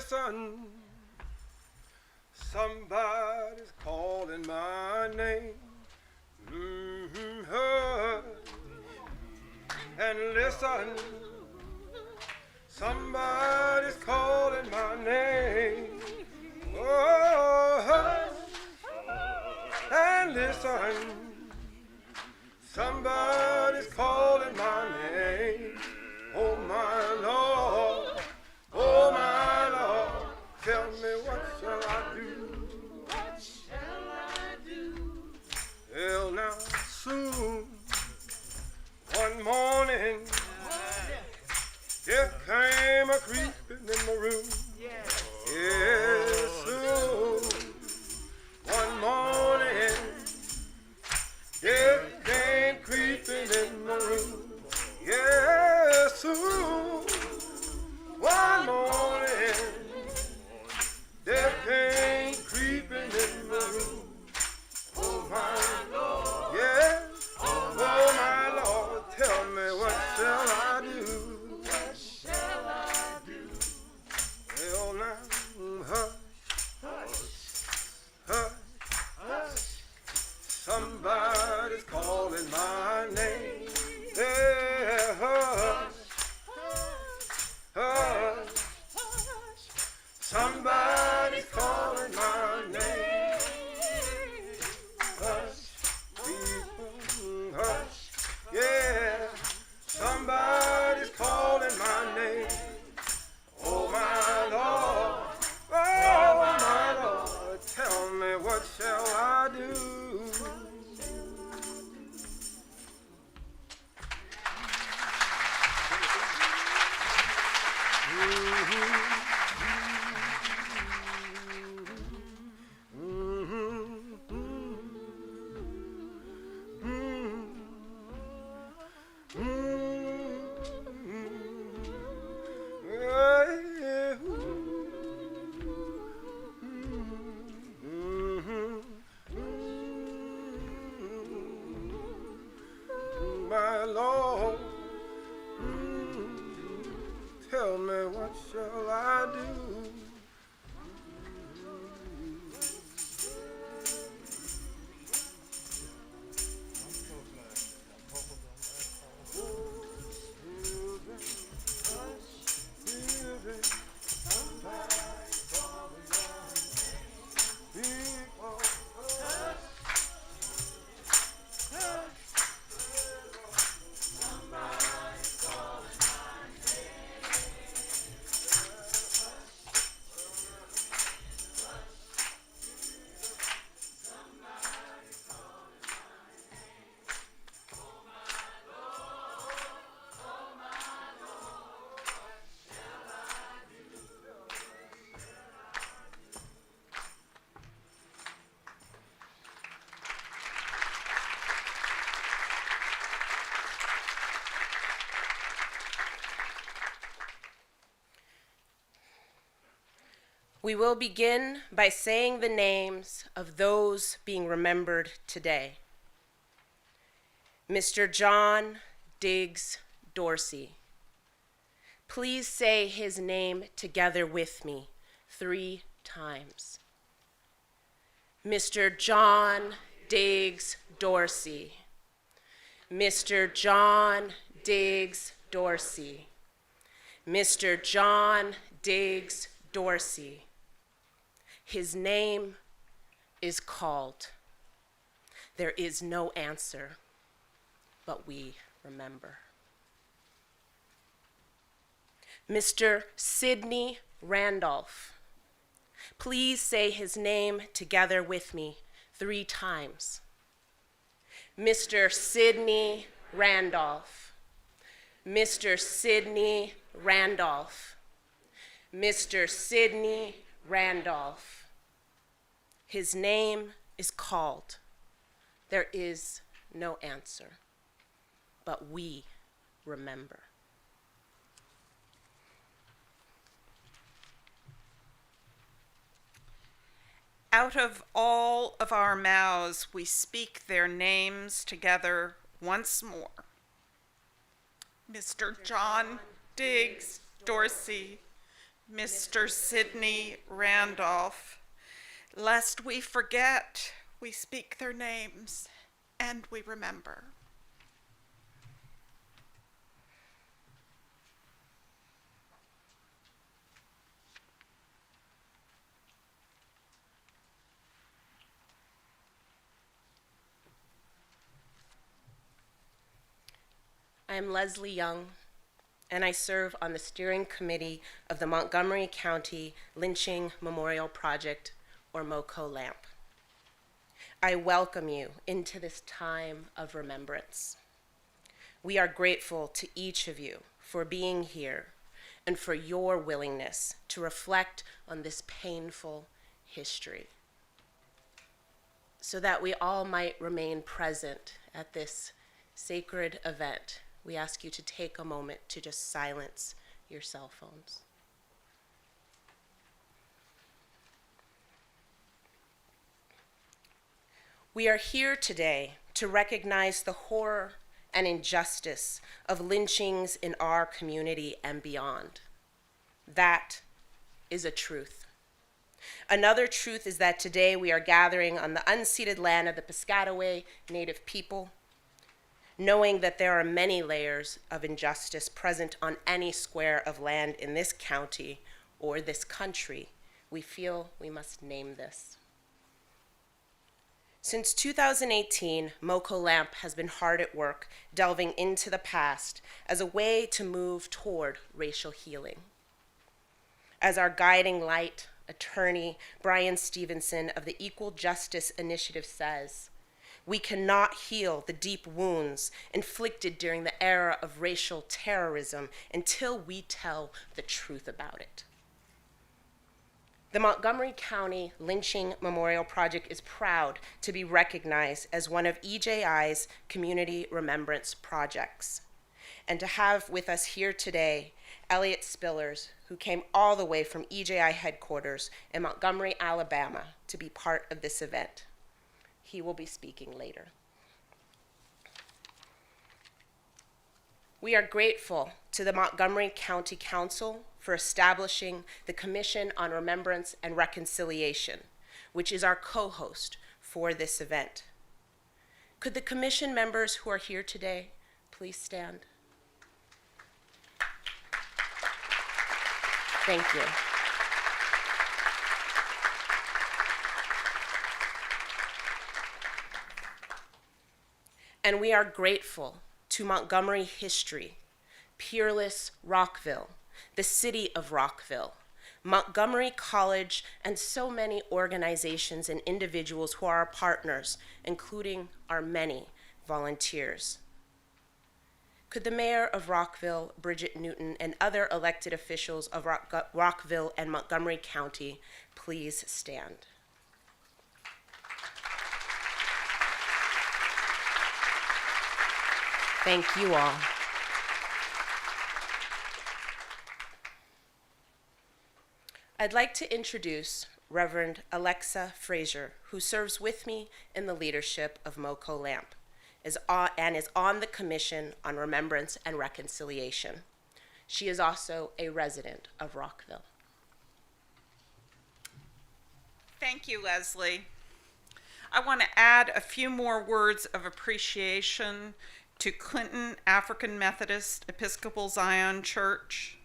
listen, somebody's calling my name. And listen, somebody's calling my name. Oh, and listen, somebody's calling my name. Oh my Lord, oh my Lord, tell me what shall I do? What shall I do? Well now soon, one morning, there came a creeping in my room. Yes, soon, one morning, there came creeping in my room. Yes, soon, one morning, there came creeping in my room. Oh my Lord, yeah, oh my Lord, tell me what shall I do? What shall I do? Well now, hush, hush, hush, somebody's calling my name. Yeah, hush, hush, somebody's calling my name. Hush, people, hush, yeah, somebody's calling my name. Oh my Lord, tell me what shall I do? My Lord, tell me what shall I do? We will begin by saying the names of those being remembered today. Mr. John Diggs-Dorsey. Please say his name together with me 3 times. Mr. John Diggs-Dorsey. Mr. John Diggs-Dorsey. Mr. John Diggs-Dorsey. His name is called. There is no answer, but we remember. Mr. Sidney Randolph. Please say his name together with me 3 times. Mr. Sidney Randolph. Mr. Sidney Randolph. Mr. Sidney Randolph. His name is called. There is no answer, but we remember. Out of all of our mouths, we speak their names together once more. Mr. John Diggs-Dorsey, Mr. Sidney Randolph. Lest we forget, we speak their names and we remember. I am Leslie Young, and I serve on the steering committee of the Montgomery County Lynching Memorial Project, or MoCoLMP. I welcome you into this time of remembrance. We are grateful to each of you for being here and for your willingness to reflect on this painful history, so that we all might remain present at this sacred event. We ask you to take a moment to just silence your cell phones. We are here today to recognize the horror and injustice of lynchings in our community and beyond. That is a truth. Another truth is that today we are gathering on the unceded land of the Piscataway Native people, knowing that there are many layers of injustice present on any square of land in this county or this country. We feel we must name this. Since 2018, MoCoLMP has been hard at work delving into the past as a way to move toward racial healing. As our guiding light, attorney Brian Stevenson of the Equal Justice Initiative says, we cannot heal the deep wounds inflicted during the era of racial terrorism until we tell the truth about it. The Montgomery County Lynching Memorial Project is proud to be recognized as one of EJI's community remembrance projects, and to have with us here today Elliot Spillers, who came all the way from EJI headquarters in Montgomery, Alabama, to be part of this event. He will be speaking later. We are grateful to the Montgomery County Council for establishing the Commission on Remembrance and Reconciliation, which is our co-host for this event. Could the commission members who are here today please stand? Thank you. And we are grateful to Montgomery history, peerless Rockville, the city of Rockville, Montgomery College, and so many organizations and individuals who are our partners, including our many volunteers. Could the mayor of Rockville, Bridget Newton, and other elected officials of Rockville and Montgomery County please stand? Thank you all. I'd like to introduce Reverend Alexa Frazier, who serves with me in the leadership of MoCoLMP and is on the Commission on Remembrance and Reconciliation. She is also a resident of Rockville. Thank you, Leslie. I want to add a few more words of appreciation to Clinton African Methodist Episcopal Zion Church,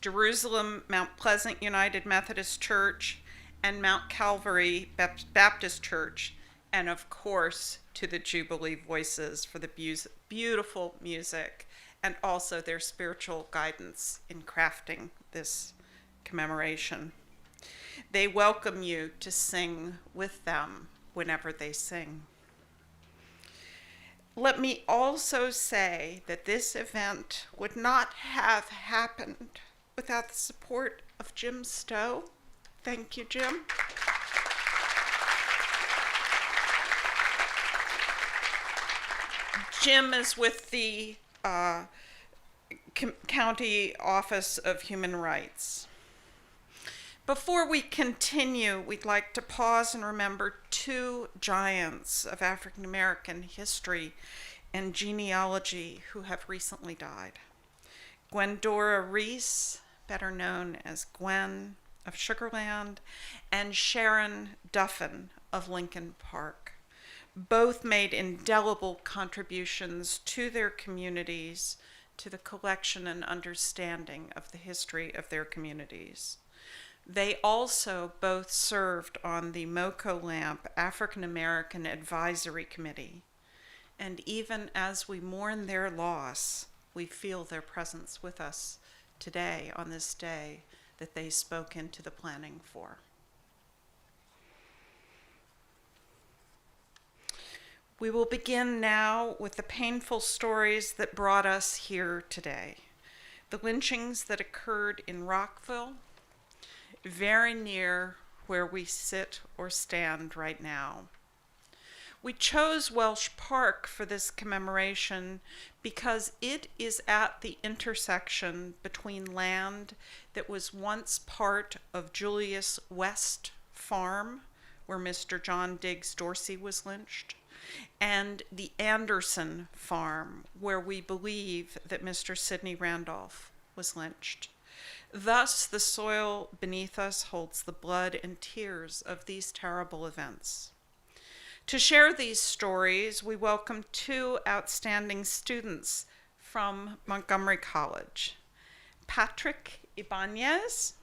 Jerusalem Mount Pleasant United Methodist Church, and Mount Calvary Baptist Church, and of course to the Jubilee Voices for the beautiful music and also their spiritual guidance in crafting this commemoration. They welcome you to sing with them whenever they sing. Let me also say that this event would not have happened without the support of Jim Stowe. Thank you, Jim. Jim is with the County Office of Human Rights. Before we continue, we'd like to pause and remember two giants of African American history and genealogy who have recently died. Gwendora Reese better known as Gwen of Sugarland, and Sharon Duffin of Lincoln Park. Both made indelible contributions to their communities, to the collection and understanding of the history of their communities. They also both served on the MoCoLMP African American Advisory Committee. And even as we mourn their loss, we feel their presence with us today on this day that they spoke into the planning for. We will begin now with the painful stories that brought us here today. The lynchings that occurred in Rockville, very near where we sit or stand right now. We chose Welsh Park for this commemoration because it is at the intersection between land that was once part of Julius West Farm, where Mr. John Diggs-Dorsey was lynched, and the Anderson Farm, where we believe that Mr. Sidney Randolph was lynched. Thus, the soil beneath us holds the blood and tears of these terrible events. To share these stories, we welcome two outstanding students from Montgomery College. Patrick Ibanez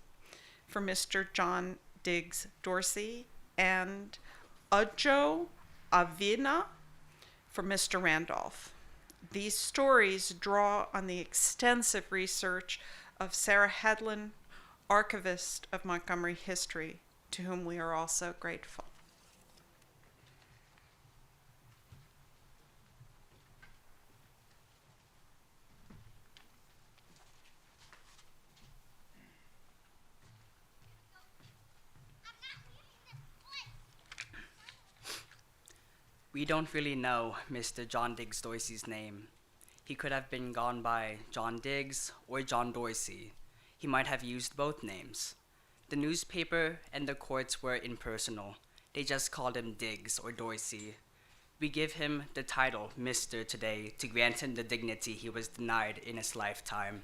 for Mr. John Diggs-Dorsey and Udjo Avina for Mr. Randolph. These stories draw on the extensive research of Sarah Hedlund, archivist of Montgomery history, to whom we are also grateful. We don't really know Mr. John Diggs-Dorsey's name. He could have been gone by John Diggs or John Dorsey. He might have used both names. The newspaper and the courts were impersonal. They just called him Diggs or Dorsey. We give him the title Mr. today to grant him the dignity he was denied in his lifetime.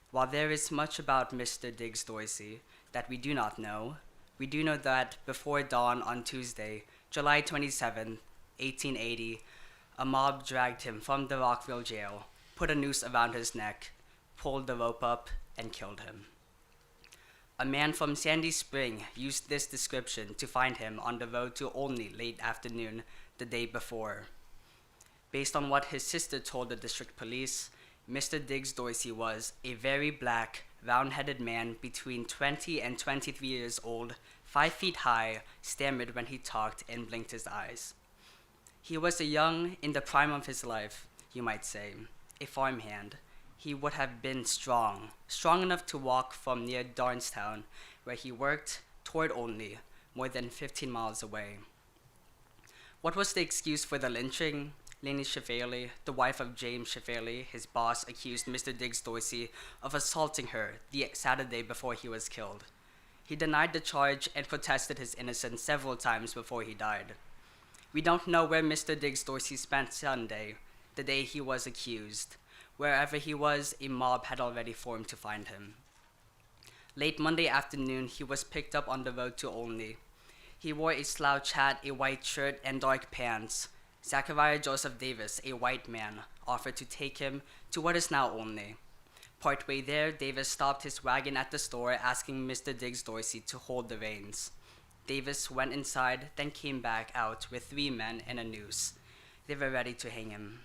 While there is much about Mr. Diggs-Dorsey that we do not know, we do know that before dawn on Tuesday, July 27, 1880, a mob dragged him from the Rockville jail, put a noose around his neck, pulled the rope up, and killed him. A man from Sandy Spring used this description to find him on the road to Olney late afternoon the day before. Based on what his sister told the district police, Mr. Diggs-Dorsey was a very black, round-headed man between 20 and 23 years old, 5 feet high, stammered when he talked, and blinked his eyes. He was a young, in the prime of his life, you might say, a farmhand. He would have been strong enough to walk from near Darnestown, where he worked, toward Olney, more than 15 miles away. What was the excuse for the lynching? Lenny Shefali, the wife of James Shefali, his boss, accused Mr. Diggs-Dorsey of assaulting her the Saturday before he was killed. He denied the charge and protested his innocence several times before he died. We don't know where Mr. Diggs-Dorsey spent Sunday, the day he was accused. Wherever he was, a mob had already formed to find him. Late Monday afternoon, he was picked up on the road to Olney. He wore a slouch hat, a white shirt, and dark pants. Zachariah Joseph Davis, a white man, offered to take him to what is now Olney. Partway there, Davis stopped his wagon at the store, asking Mr. Diggs-Dorsey to hold the reins. Davis went inside, then came back out with 3 men and a noose. They were ready to hang him.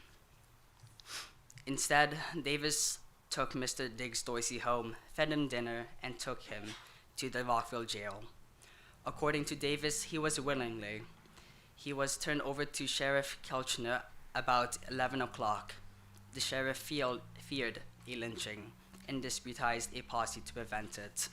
Instead, Davis took Mr. Diggs-Dorsey home, fed him dinner, and took him to the Rockville jail. According to Davis, he was willingly. He was turned over to Sheriff Kelchner about 11 o'clock. The sheriff feared a lynching and deputized a posse to prevent it.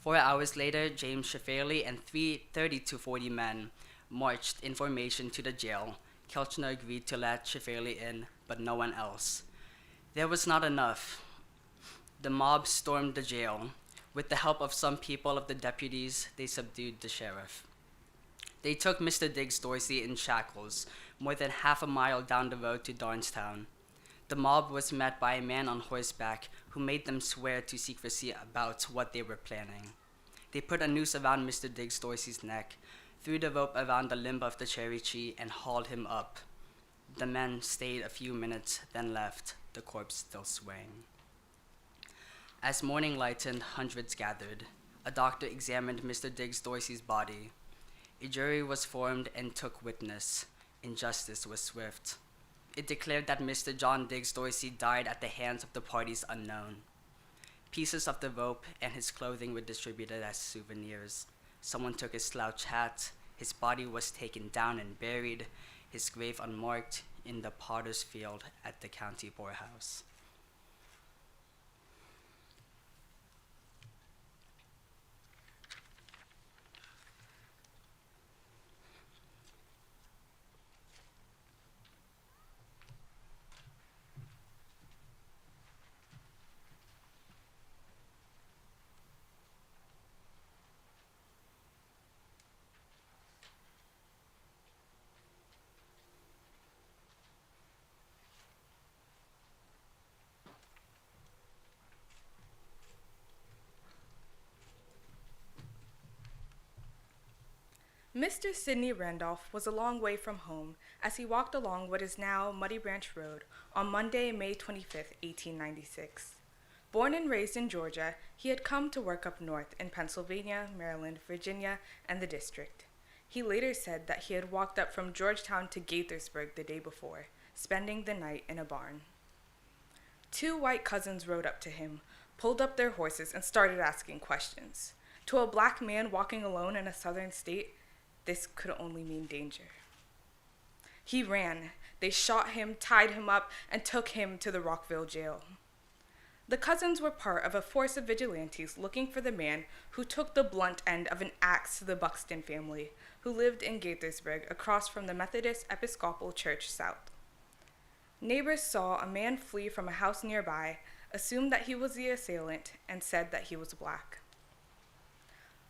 4 hours later, James Shefali and 30 to 40 men marched in formation to the jail. Kelchner agreed to let Shefali in, but no one else. There was not enough. The mob stormed the jail. With the help of some people of the deputies, they subdued the sheriff. They took Mr. Diggs-Dorsey in shackles more than half a mile down the road to Darnestown. The mob was met by a man on horseback who made them swear to secrecy about what they were planning. They put a noose around Mr. Diggs-Dorsey's neck, threw the rope around the limb of the cherry tree, and hauled him up. The men stayed a few minutes, then left, the corpse still swaying. As morning lightened, hundreds gathered. A doctor examined Mr. Diggs-Dorsey's body. A jury was formed and took witness. Injustice was swift. It declared that Mr. John Diggs-Dorsey died at the hands of the parties unknown. Pieces of the rope and his clothing were distributed as souvenirs. Someone took his slouch hat. His body was taken down and buried, his grave unmarked, in the potter's field at the county poorhouse. Mr. Sidney Randolph was a long way from home as he walked along what is now Muddy Branch Road on Monday, May 25, 1896. Born and raised in Georgia, he had come to work up north in Pennsylvania, Maryland, Virginia, and the district. He later said that he had walked up from Georgetown to Gaithersburg the day before, spending the night in a barn. Two white cousins rode up to him, pulled up their horses, and started asking questions. To a black man walking alone in a southern state, this could only mean danger. He ran. They shot him, tied him up, and took him to the Rockville jail. The cousins were part of a force of vigilantes looking for the man who took the blunt end of an axe to the Buxton family, who lived in Gaithersburg across from the Methodist Episcopal Church South. Neighbors saw a man flee from a house nearby, assumed that he was the assailant, and said that he was black.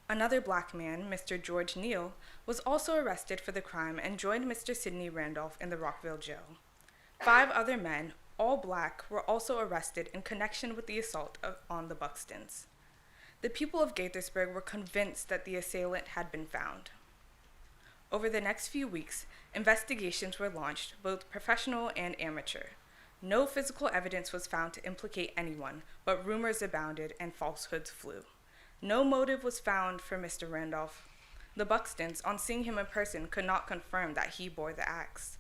Another black man, Mr. George Neal, was also arrested for the crime and joined Mr. Sidney Randolph in the Rockville jail. 5 other men, all black, were also arrested in connection with the assault on the Buxtons. The people of Gaithersburg were convinced that the assailant had been found. Over the next few weeks, investigations were launched, both professional and amateur. No physical evidence was found to implicate anyone, but rumors abounded and falsehoods flew. No motive was found for Mr. Randolph. The Buxtons, on seeing him in person, could not confirm that he bore the axe.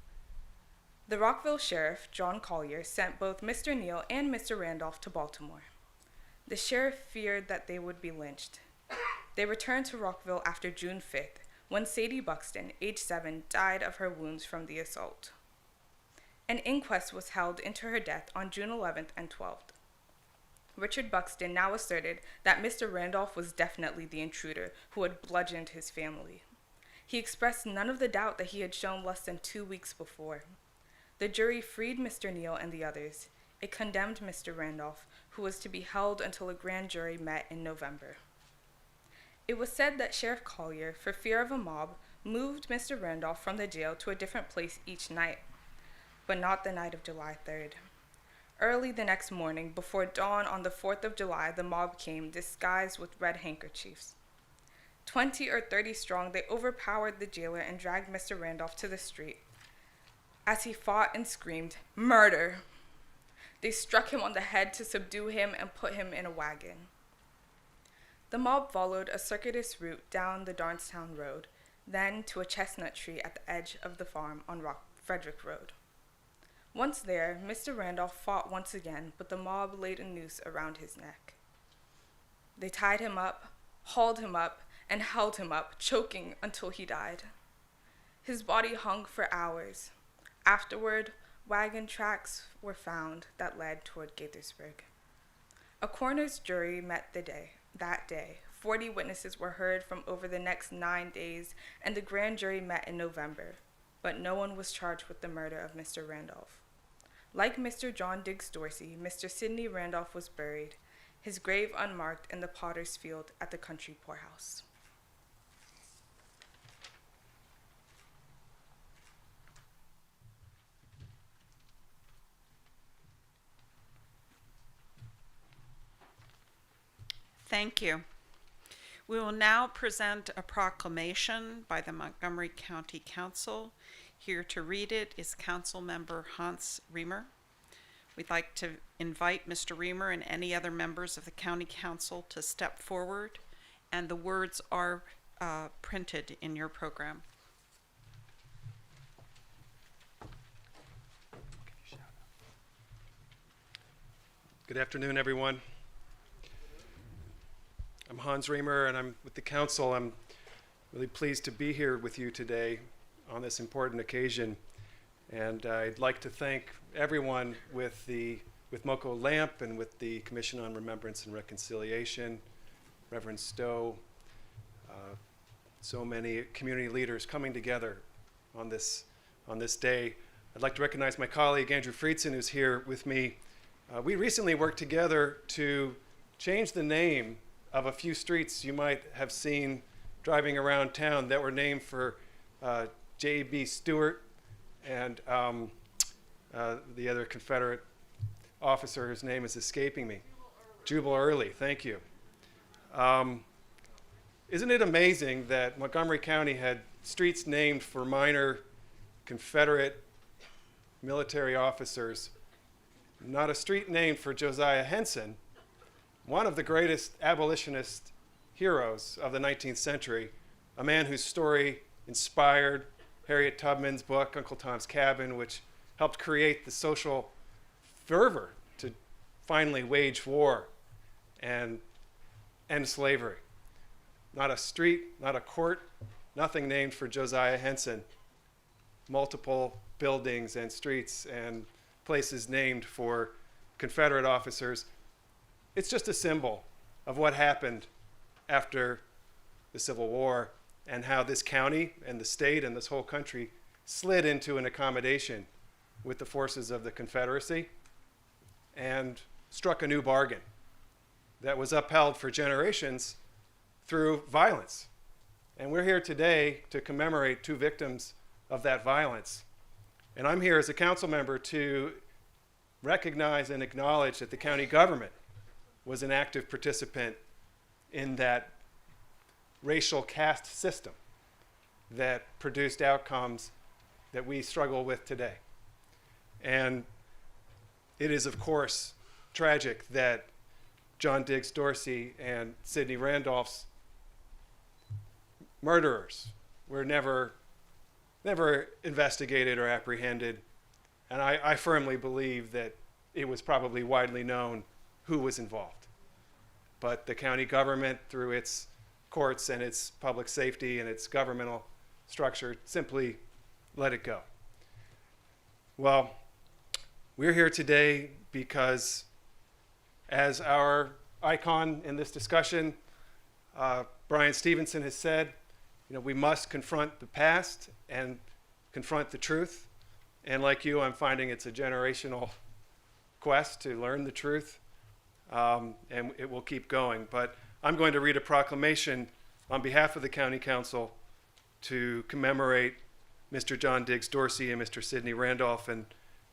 The Rockville sheriff, John Collier, sent both Mr. Neal and Mr. Randolph to Baltimore. The sheriff feared that they would be lynched. They returned to Rockville after June 5th, when Sadie Buxton, age 7, died of her wounds from the assault. An inquest was held into her death on June 11th and 12th. Richard Buxton now asserted that Mr. Randolph was definitely the intruder who had bludgeoned his family. He expressed none of the doubt that he had shown less than 2 weeks before. The jury freed Mr. Neal and the others. It condemned Mr. Randolph, who was to be held until a grand jury met in November. It was said that Sheriff Collier, for fear of a mob, moved Mr. Randolph from the jail to a different place each night, but not the night of July 3rd. Early the next morning, before dawn on the 4th of July, the mob came, disguised with red handkerchiefs. 20 or 30 strong, they overpowered the jailer and dragged Mr. Randolph to the street. As he fought and screamed, "Murder!" they struck him on the head to subdue him and put him in a wagon. The mob followed a circuitous route down the Darnestown Road, then to a chestnut tree at the edge of the farm on Frederick Road. Once there, Mr. Randolph fought once again, but the mob laid a noose around his neck. They tied him up, hauled him up, and held him up, choking until he died. His body hung for hours. Afterward, wagon tracks were found that led toward Gaithersburg. A coroner's jury met that day. 40 witnesses were heard from over the next 9 days, and the grand jury met in November, but no one was charged with the murder of Mr. Randolph. Like Mr. John Diggs-Dorsey, Mr. Sidney Randolph was buried, his grave unmarked in the potter's field at the country poorhouse. Thank you. We will now present a proclamation by the Montgomery County Council. Here to read it is Council Member Hans Reamer. We'd like to invite Mr. Reamer and any other members of the County Council to step forward, and the words are printed in your program. Good afternoon, everyone. I'm Hans Reamer, and I'm with the council. I'm really pleased to be here with you today on this important occasion. And I'd like to thank everyone with MoCoLMP and with the Commission on Remembrance and Reconciliation, Reverend Stowe, so many community leaders coming together on this day. I'd like to recognize my colleague, Andrew Friedson, who's here with me. We recently worked together to change the name of a few streets you might have seen driving around town that were named for J.B. Stewart and the other Confederate officer whose name is escaping me. Jubal Early, thank you. Isn't it amazing that Montgomery County had streets named for minor Confederate military officers, not a street named for Josiah Henson, one of the greatest abolitionist heroes of the 19th century, a man whose story inspired Harriet Tubman's book, Uncle Tom's Cabin, which helped create the social fervor to finally wage war and end slavery. Not a street, not a court, nothing named for Josiah Henson. Multiple buildings and streets and places named for Confederate officers. It's just a symbol of what happened after the Civil War and how this county and the state and this whole country slid into an accommodation with the forces of the Confederacy and struck a new bargain that was upheld for generations through violence. And we're here today to commemorate two victims of that violence. And I'm here as a council member to recognize and acknowledge that the county government was an active participant in that racial caste system that produced outcomes that we struggle with today. And it is, of course, tragic that John Diggs-Dorsey and Sidney Randolph's murderers were never investigated or apprehended. And I firmly believe that it was probably widely known who was involved. But the county government, through its courts and its public safety and its governmental structure, simply let it go. Well, we're here today because, as our icon in this discussion, Brian Stevenson, has said, we must confront the past and confront the truth. And like you, I'm finding it's a generational quest to learn the truth, and it will keep going. But I'm going to read a proclamation on behalf of the County Council to commemorate Mr. John Diggs-Dorsey and Mr. Sidney Randolph, and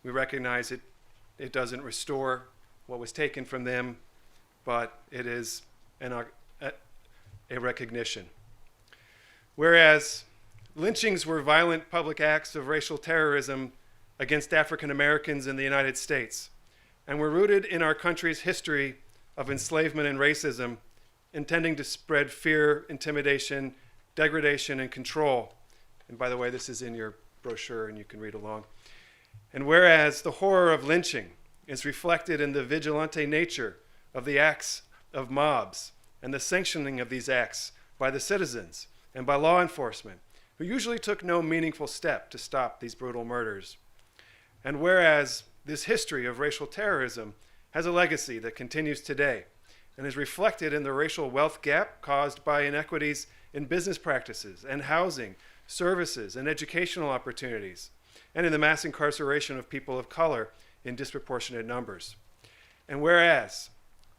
we recognize it doesn't restore what was taken from them, but it is a recognition. Whereas lynchings were violent public acts of racial terrorism against African Americans in the United States, and were rooted in our country's history of enslavement and racism, intending to spread fear, intimidation, degradation, and control. And by the way, this is in your brochure and you can read along. And whereas the horror of lynching is reflected in the vigilante nature of the acts of mobs and the sanctioning of these acts by the citizens and by law enforcement, who usually took no meaningful step to stop these brutal murders. And whereas this history of racial terrorism has a legacy that continues today and is reflected in the racial wealth gap caused by inequities in business practices and housing, services, and educational opportunities, and in the mass incarceration of people of color in disproportionate numbers. And whereas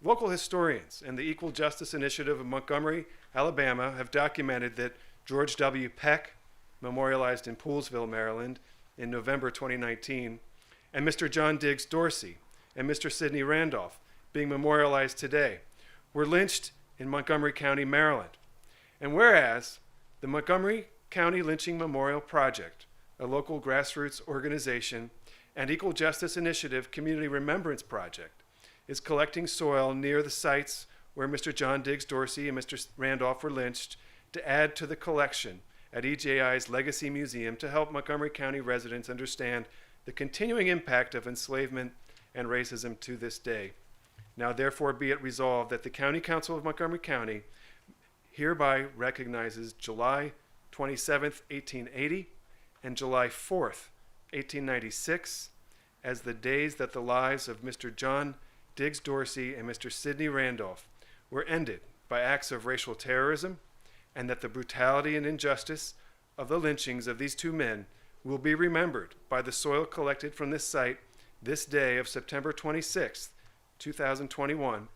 local historians and the Equal Justice Initiative of Montgomery, Alabama, have documented that George W. Peck, memorialized in Poolesville, Maryland, in November 2019, and Mr. John Diggs-Dorsey and Mr. Sidney Randolph, being memorialized today, were lynched in Montgomery County, Maryland. And whereas the Montgomery County Lynching Memorial Project, a local grassroots organization, and Equal Justice Initiative Community Remembrance Project, is collecting soil near the sites where Mr. John Diggs-Dorsey and Mr. Randolph were lynched to add to the collection at EJI's Legacy Museum to help Montgomery County residents understand the continuing impact of enslavement and racism to this day. Now therefore be it resolved that the County Council of Montgomery County hereby recognizes July 27th, 1880 and July 4th, 1896 as the days that the lives of Mr. John Diggs-Dorsey and Mr. Sidney Randolph were ended by acts of racial terrorism, and that the brutality and injustice of the lynchings of these two men will be remembered by the soil collected from this site this day of September 26th, 2021,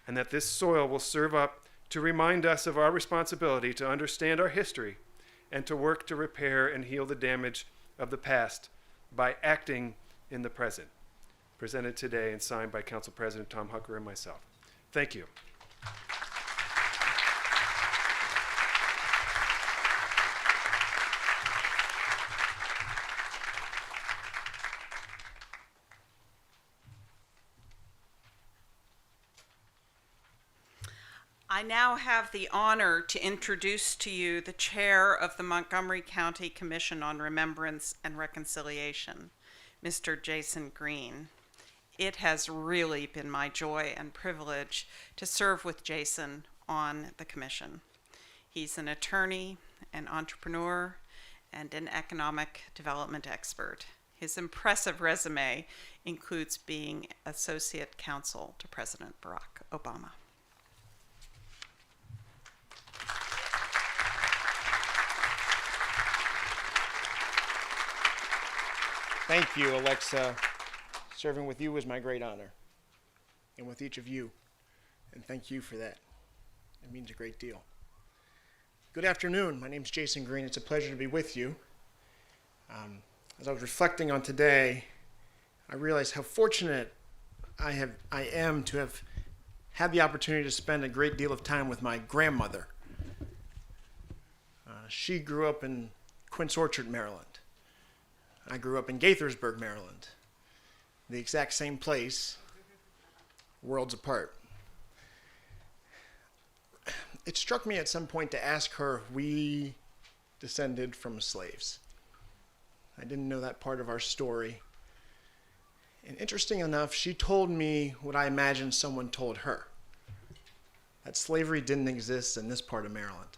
and that this soil will serve up to remind us of our responsibility to understand our history and to work to repair and heal the damage of the past by acting in the present. Presented today and signed by Council President Tom Hucker and myself. Thank you. I now have the honor to introduce to you the chair of the Montgomery County Commission on Remembrance and Reconciliation, Mr. Jason Green. It has really been my joy and privilege to serve with Jason on the commission. He's an attorney, an entrepreneur, and an economic development expert. His impressive resume includes being associate counsel to President Barack Obama. Thank you, Alexa. Serving with you is my great honor, and with each of you, and thank you for that. It means a great deal. Good afternoon. My name is Jason Green. It's a pleasure to be with you. As I was reflecting on today, I realized how fortunate I am to have had the opportunity to spend a great deal of time with my grandmother. She grew up in Quince Orchard, Maryland. I grew up in Gaithersburg, Maryland. The exact same place, worlds apart. It struck me at some point to ask her if we descended from slaves. I didn't know that part of our story. And interesting enough, she told me what I imagined someone told her, that slavery didn't exist in this part of Maryland.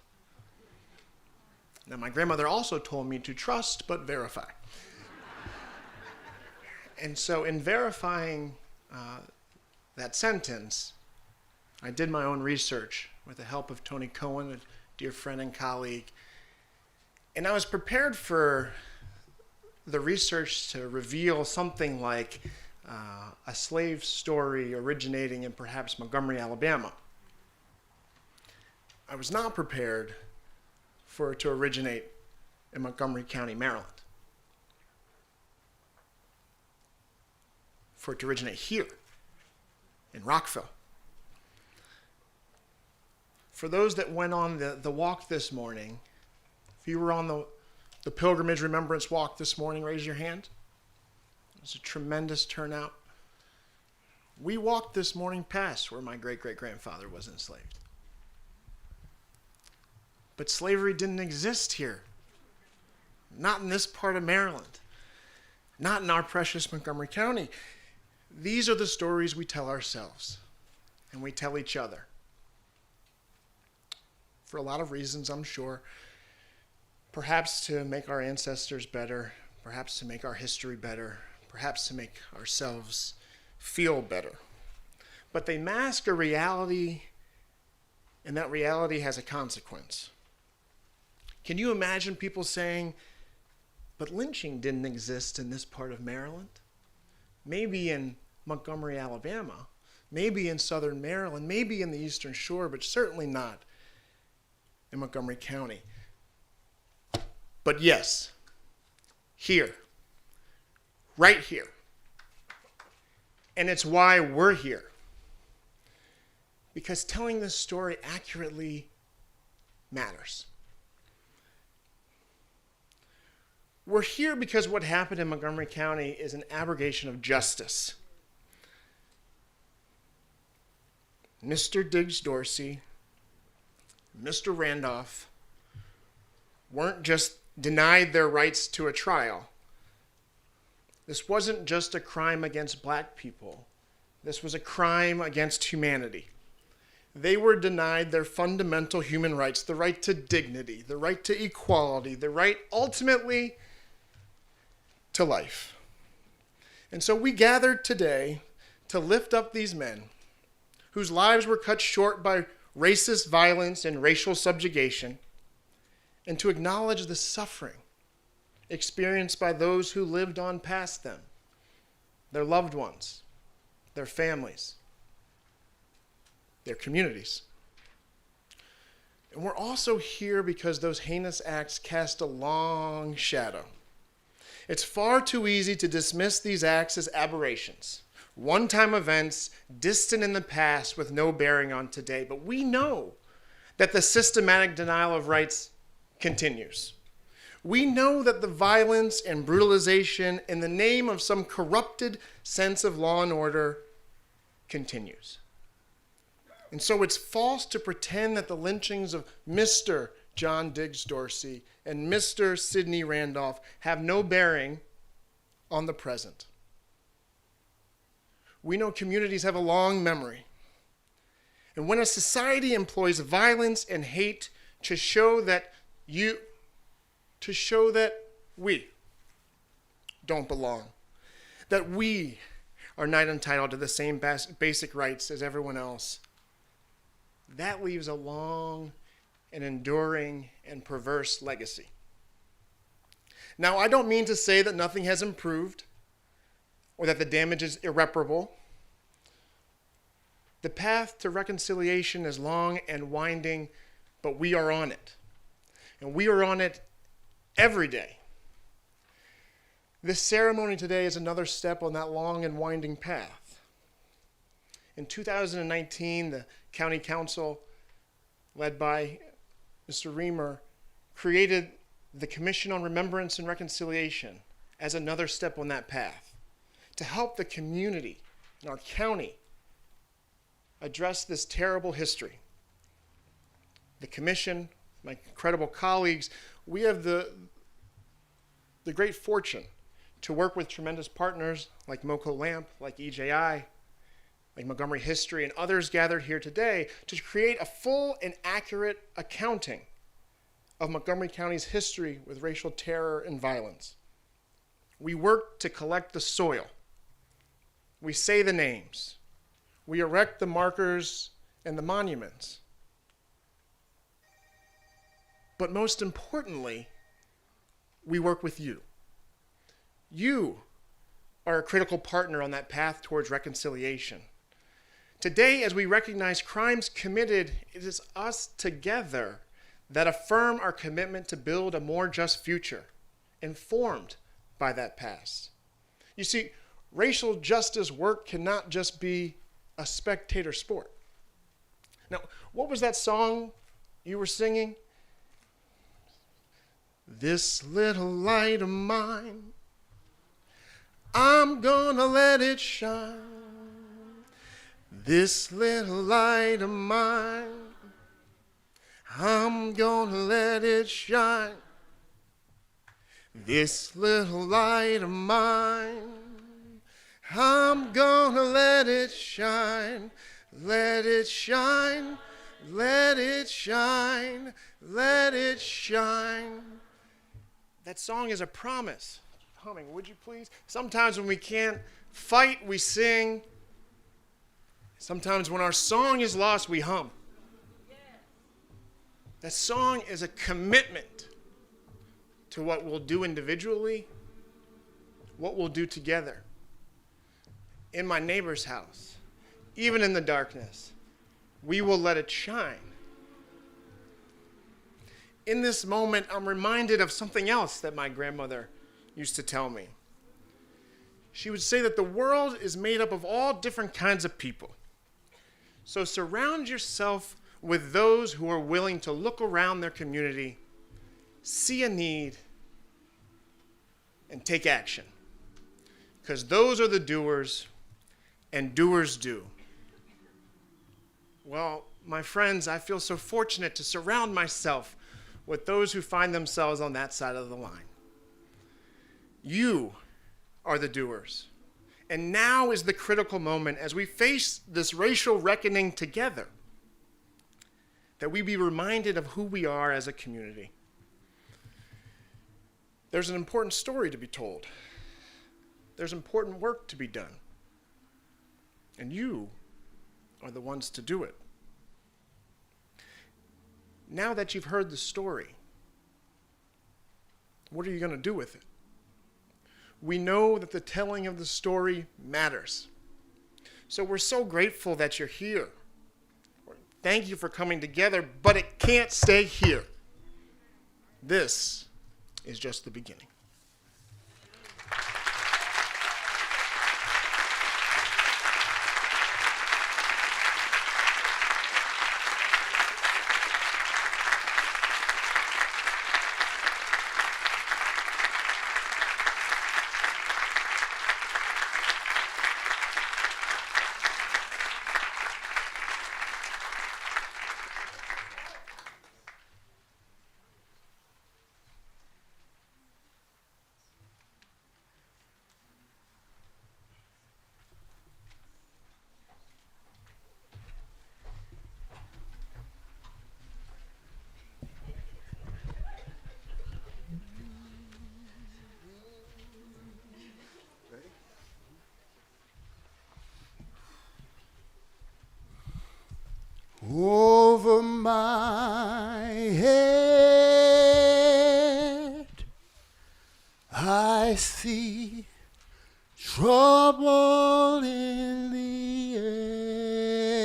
Now, my grandmother also told me to trust but verify. And so in verifying that sentence, I did my own research with the help of Tony Cohen, a dear friend and colleague. And I was prepared for the research to reveal something like a slave story originating in perhaps Montgomery, Alabama. I was not prepared for it to originate in Montgomery County, Maryland. For it to originate here, in Rockville. For those that went on the walk this morning, if you were on the Pilgrimage Remembrance Walk this morning, raise your hand. It was a tremendous turnout. We walked this morning past where my great-great-grandfather was enslaved. But slavery didn't exist here. Not in this part of Maryland. Not in our precious Montgomery County. These are the stories we tell ourselves, and we tell each other. For a lot of reasons, I'm sure. Perhaps to make our ancestors better, perhaps to make our history better, perhaps to make ourselves feel better. But they mask a reality, and that reality has a consequence. Can you imagine people saying, but lynching didn't exist in this part of Maryland? Maybe in Montgomery, Alabama, maybe in southern Maryland, maybe in the Eastern Shore, but certainly not in Montgomery County. But yes, here, right here. And it's why we're here. because telling this story accurately matters. We're here because what happened in Montgomery County is an abrogation of justice. Mr. Diggs-Dorsey, Mr. Randolph weren't just denied their rights to a trial. This wasn't just a crime against black people. This was a crime against humanity. They were denied their fundamental human rights, the right to dignity, the right to equality, the right ultimately to life. And so we gathered today to lift up these men whose lives were cut short by racist violence and racial subjugation, and to acknowledge the suffering experienced by those who lived on past them, their loved ones, their families, their communities. And we're also here because those heinous acts cast a long shadow. It's far too easy to dismiss these acts as aberrations, one-time events distant in the past with no bearing on today. But we know that the systematic denial of rights continues. We know that the violence and brutalization in the name of some corrupted sense of law and order continues. And so it's false to pretend that the lynchings of Mr. John Diggs-Dorsey and Mr. Sidney Randolph have no bearing on the present. We know communities have a long memory. And when a society employs violence and hate to show that we don't belong, that we are not entitled to the same basic rights as everyone else, that leaves a long and enduring and perverse legacy. Now, I don't mean to say that nothing has improved or that the damage is irreparable. The path to reconciliation is long and winding, but we are on it. And we are on it every day. This ceremony today is another step on that long and winding path. In 2019, the County Council, led by Mr. Reamer, created the Commission on Remembrance and Reconciliation as another step on that path to help the community in our county address this terrible history. The Commission, my incredible colleagues, we have the great fortune to work with tremendous partners like MoCoLMP, like EJI, like Montgomery History, and others gathered here today to create a full and accurate accounting of Montgomery County's history with racial terror and violence. We work to collect the soil. We say the names. We erect the markers and the monuments. But most importantly, we work with you. You are a critical partner on that path towards reconciliation. Today, as we recognize crimes committed, it is us together that affirm our commitment to build a more just future, informed by that past. You see, racial justice work cannot just be a spectator sport. Now, what was that song you were singing? This little light of mine, I'm gonna let it shine. This little light of mine, I'm gonna let it shine. This little light of mine, I'm gonna let it shine. Let it shine, let it shine, let it shine. That song is a promise. Humming, would you please? Sometimes when we can't fight, we sing. Sometimes when our song is lost, we hum. That song is a commitment to what we'll do individually, what we'll do together. In my neighbor's house, even in the darkness, we will let it shine. In this moment, I'm reminded of something else that my grandmother used to tell me. She would say that the world is made up of all different kinds of people. So surround yourself with those who are willing to look around their community, see a need, and take action. Because those are the doers, and doers do. Well, my friends, I feel so fortunate to surround myself with those who find themselves on that side of the line. You are the doers. And now is the critical moment as we face this racial reckoning together, that we be reminded of who we are as a community. There's an important story to be told. There's important work to be done. And you are the ones to do it. Now that you've heard the story, what are you going to do with it? We know that the telling of the story matters. So we're so grateful that you're here. Thank you for coming together, but it can't stay here. This is just the beginning. Over my head, I see trouble in the air.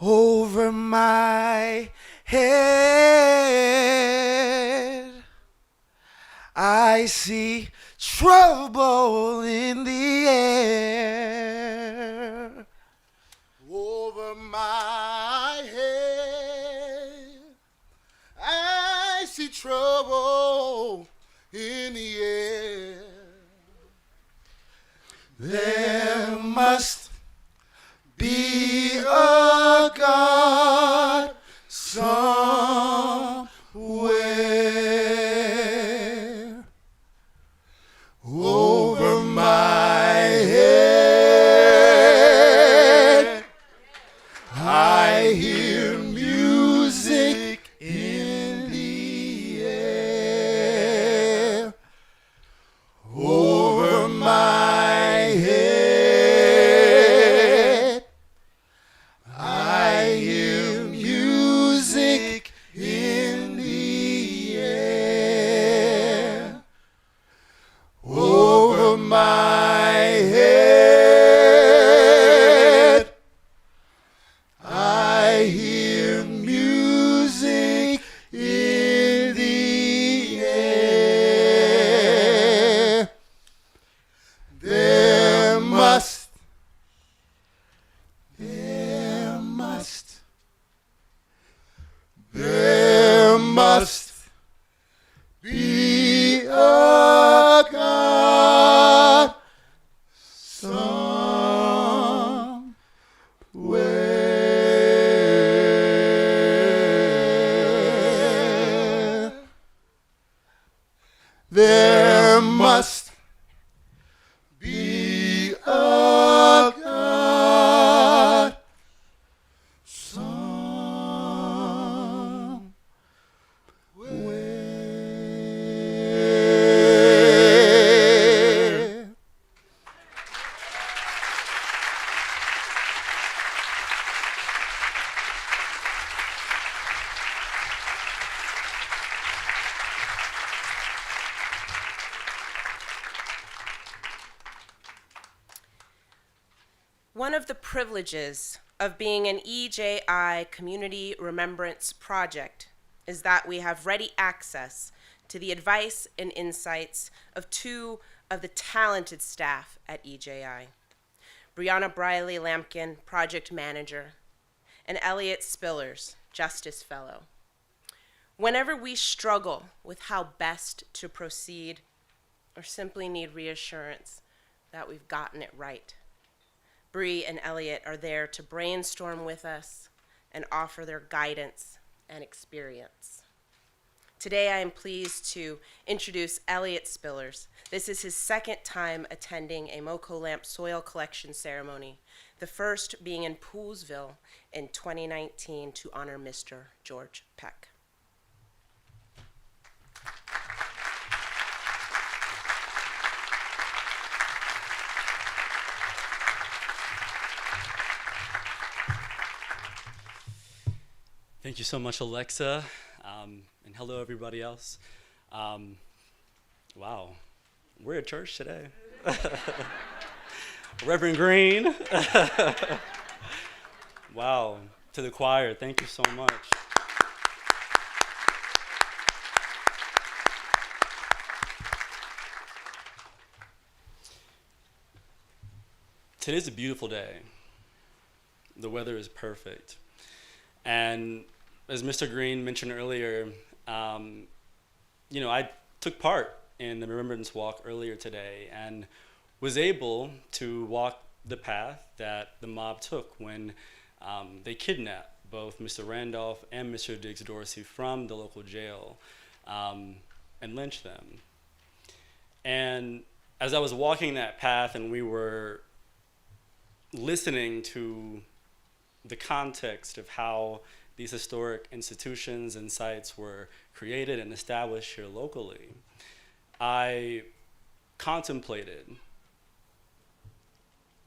Over my head, I see trouble in the air. Over my head, I see trouble in the air. There must be a God somewhere. Over my head, I hear music in the air. Over my head, I hear music in the air. Over my head, I hear music in the air. There must be a God somewhere. There must be a God somewhere. One of the privileges of being an EJI Community Remembrance Project is that we have ready access to the advice and insights of two of the talented staff at EJI. Brianna Briley Lampkin, Project Manager, and Elliot Spillers, Justice Fellow. Whenever we struggle with how best to proceed or simply need reassurance that we've gotten it right, Bree and Elliot are there to brainstorm with us and offer their guidance and experience. Today, I am pleased to introduce Elliot Spillers. This is his second time attending a MoCoLMP soil collection ceremony, the first being in Poolsville in 2019 to honor Mr. George Peck. Thank you so much, Alexa, and hello, everybody else. Wow, we're at church today. Reverend Green. Wow, to the choir, thank you so much. Today's a beautiful day. The weather is perfect. And as Mr. Green mentioned earlier, I took part in the Remembrance Walk earlier today and was able to walk the path that the mob took when they kidnapped both Mr. Randolph and Mr. Diggs-Dorsey from the local jail and lynched them. And as I was walking that path and we were listening to the context of how these historic institutions and sites were created and established here locally, I contemplated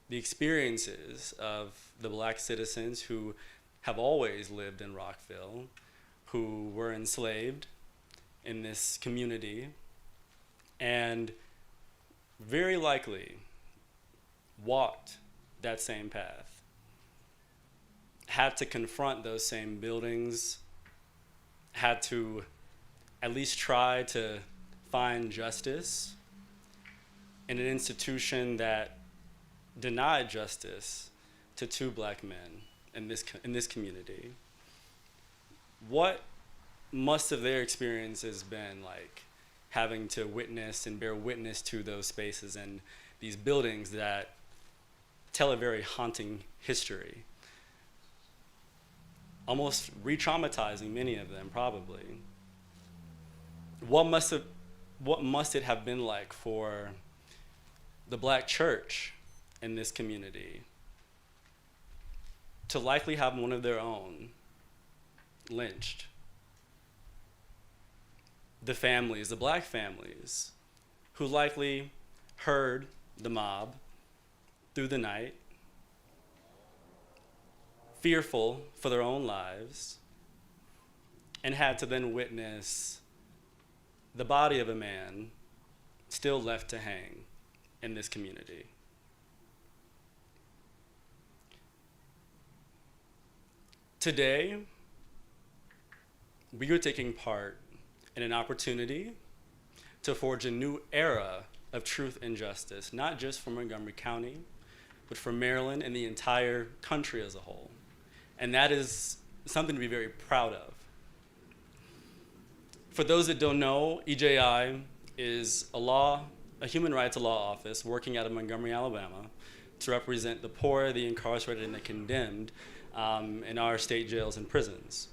the experiences of the Black citizens who have always lived in Rockville, who were enslaved in this community, and very likely walked that same path, had to confront those same buildings, had to at least try to find justice in an institution that denied justice to two Black men in this community. What must have their experiences been like, having to witness and bear witness to those spaces and these buildings that tell a very haunting history? Almost re-traumatizing many of them, probably. What must it have been like for the Black church in this community to likely have one of their own lynched? The families, the Black families, who likely heard the mob through the night, fearful for their own lives, and had to then witness the body of a man still left to hang in this community. Today, we are taking part in an opportunity to forge a new era of truth and justice, not just for Montgomery County, but for Maryland and the entire country as a whole. And that is something to be very proud of. For those that don't know, EJI is a human rights law office working out of Montgomery, Alabama, to represent the poor, the incarcerated, and the condemned in our state jails and prisons.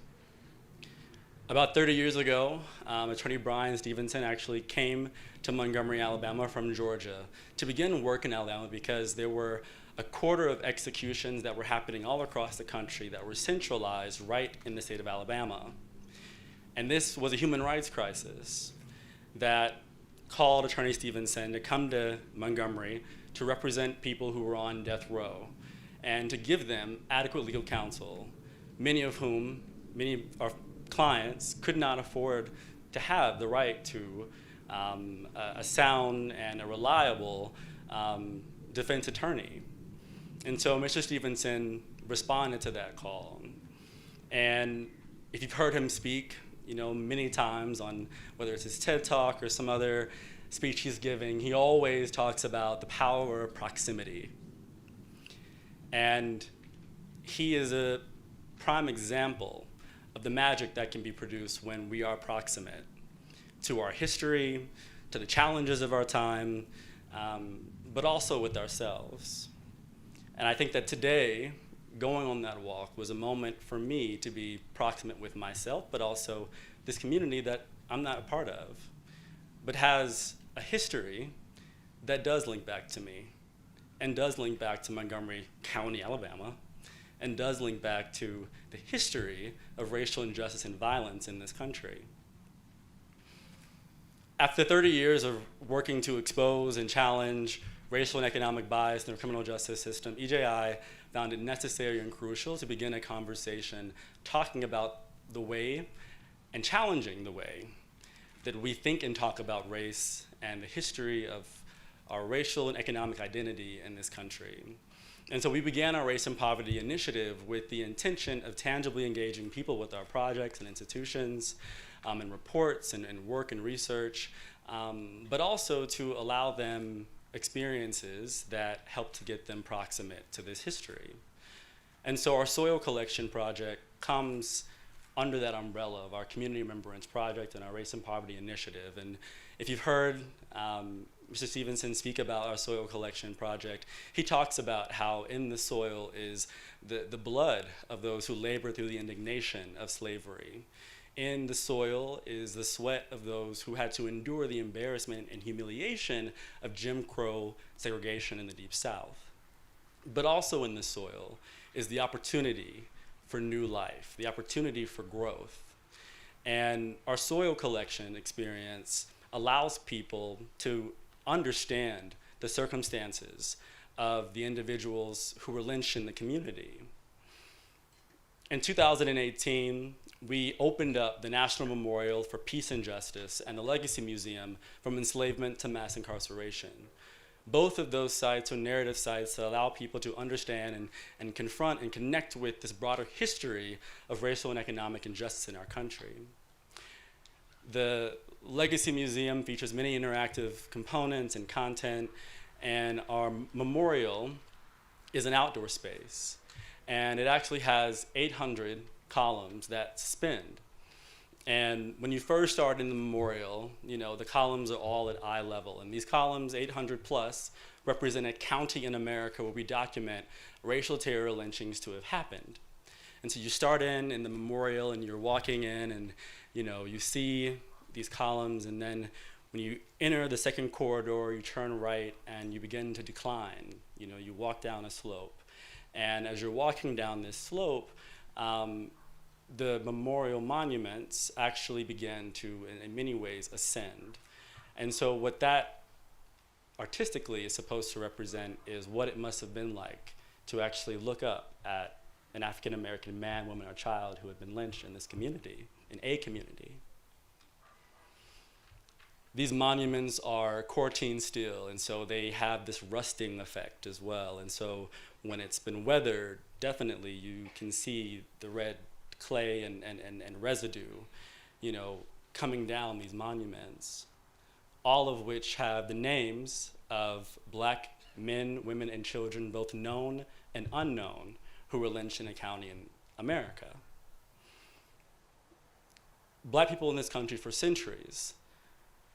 About 30 years ago, Attorney Brian Stevenson actually came to Montgomery, Alabama from Georgia to begin work in Alabama because there were a quarter of executions that were happening all across the country that were centralized right in the state of Alabama. And this was a human rights crisis that called Attorney Stevenson to come to Montgomery to represent people who were on death row and to give them adequate legal counsel, many of our clients could not afford to have the right to a sound and a reliable defense attorney. And so Mr. Stevenson responded to that call. And if you've heard him speak, many times on whether it's his TED Talk or some other speech he's giving, he always talks about the power of proximity. And he is a prime example of the magic that can be produced when we are proximate to our history, to the challenges of our time, but also with ourselves. And I think that today, going on that walk was a moment for me to be proximate with myself, but also this community that I'm not a part of, but has a history that does link back to me, and does link back to Montgomery County, Alabama, and does link back to the history of racial injustice and violence in this country. After 30 years of working to expose and challenge racial and economic bias in the criminal justice system, EJI found it necessary and crucial to begin a conversation talking about the way and challenging the way that we think and talk about race and the history of our racial and economic identity in this country. And so we began our Race and Poverty Initiative with the intention of tangibly engaging people with our projects and institutions and reports and work and research, but also to allow them experiences that help to get them proximate to this history. And so our soil collection project comes under that umbrella of our Community Remembrance Project and our Race and Poverty Initiative. And if you've heard Mr. Stevenson speak about our soil collection project, he talks about how in the soil is the blood of those who labor through the indignation of slavery. In the soil is the sweat of those who had to endure the embarrassment and humiliation of Jim Crow segregation in the Deep South. But also in the soil is the opportunity for new life, the opportunity for growth. And our soil collection experience allows people to understand the circumstances of the individuals who were lynched in the community. In 2018, we opened up the National Memorial for Peace and Justice and the Legacy Museum from Enslavement to Mass Incarceration. Both of those sites are narrative sites that allow people to understand and confront and connect with this broader history of racial and economic injustice in our country. The Legacy Museum features many interactive components and content, and our memorial is an outdoor space. And it actually has 800 columns that suspend. And when you first start in the memorial, you know, the columns are all at eye level. And these columns, 800 plus, represent a county in America where we document racial terror lynchings to have happened. And so you start in the memorial and you're walking in and, you know, you see these columns, and then when you enter the second corridor, you turn right and you begin to decline. You know, you walk down a slope. And as you're walking down this slope, the memorial monuments actually begin to, in many ways, ascend. And so what that artistically is supposed to represent is what it must have been like to actually look up at an African-American man, woman, or child who had been lynched in this community, in a community. These monuments are cortine steel, and so they have this rusting effect as well. And so when it's been weathered, definitely you can see the red clay and residue, you know, coming down these monuments, all of which have the names of Black men, women, and children, both known and unknown, who were lynched in a county in America. Black people in this country for centuries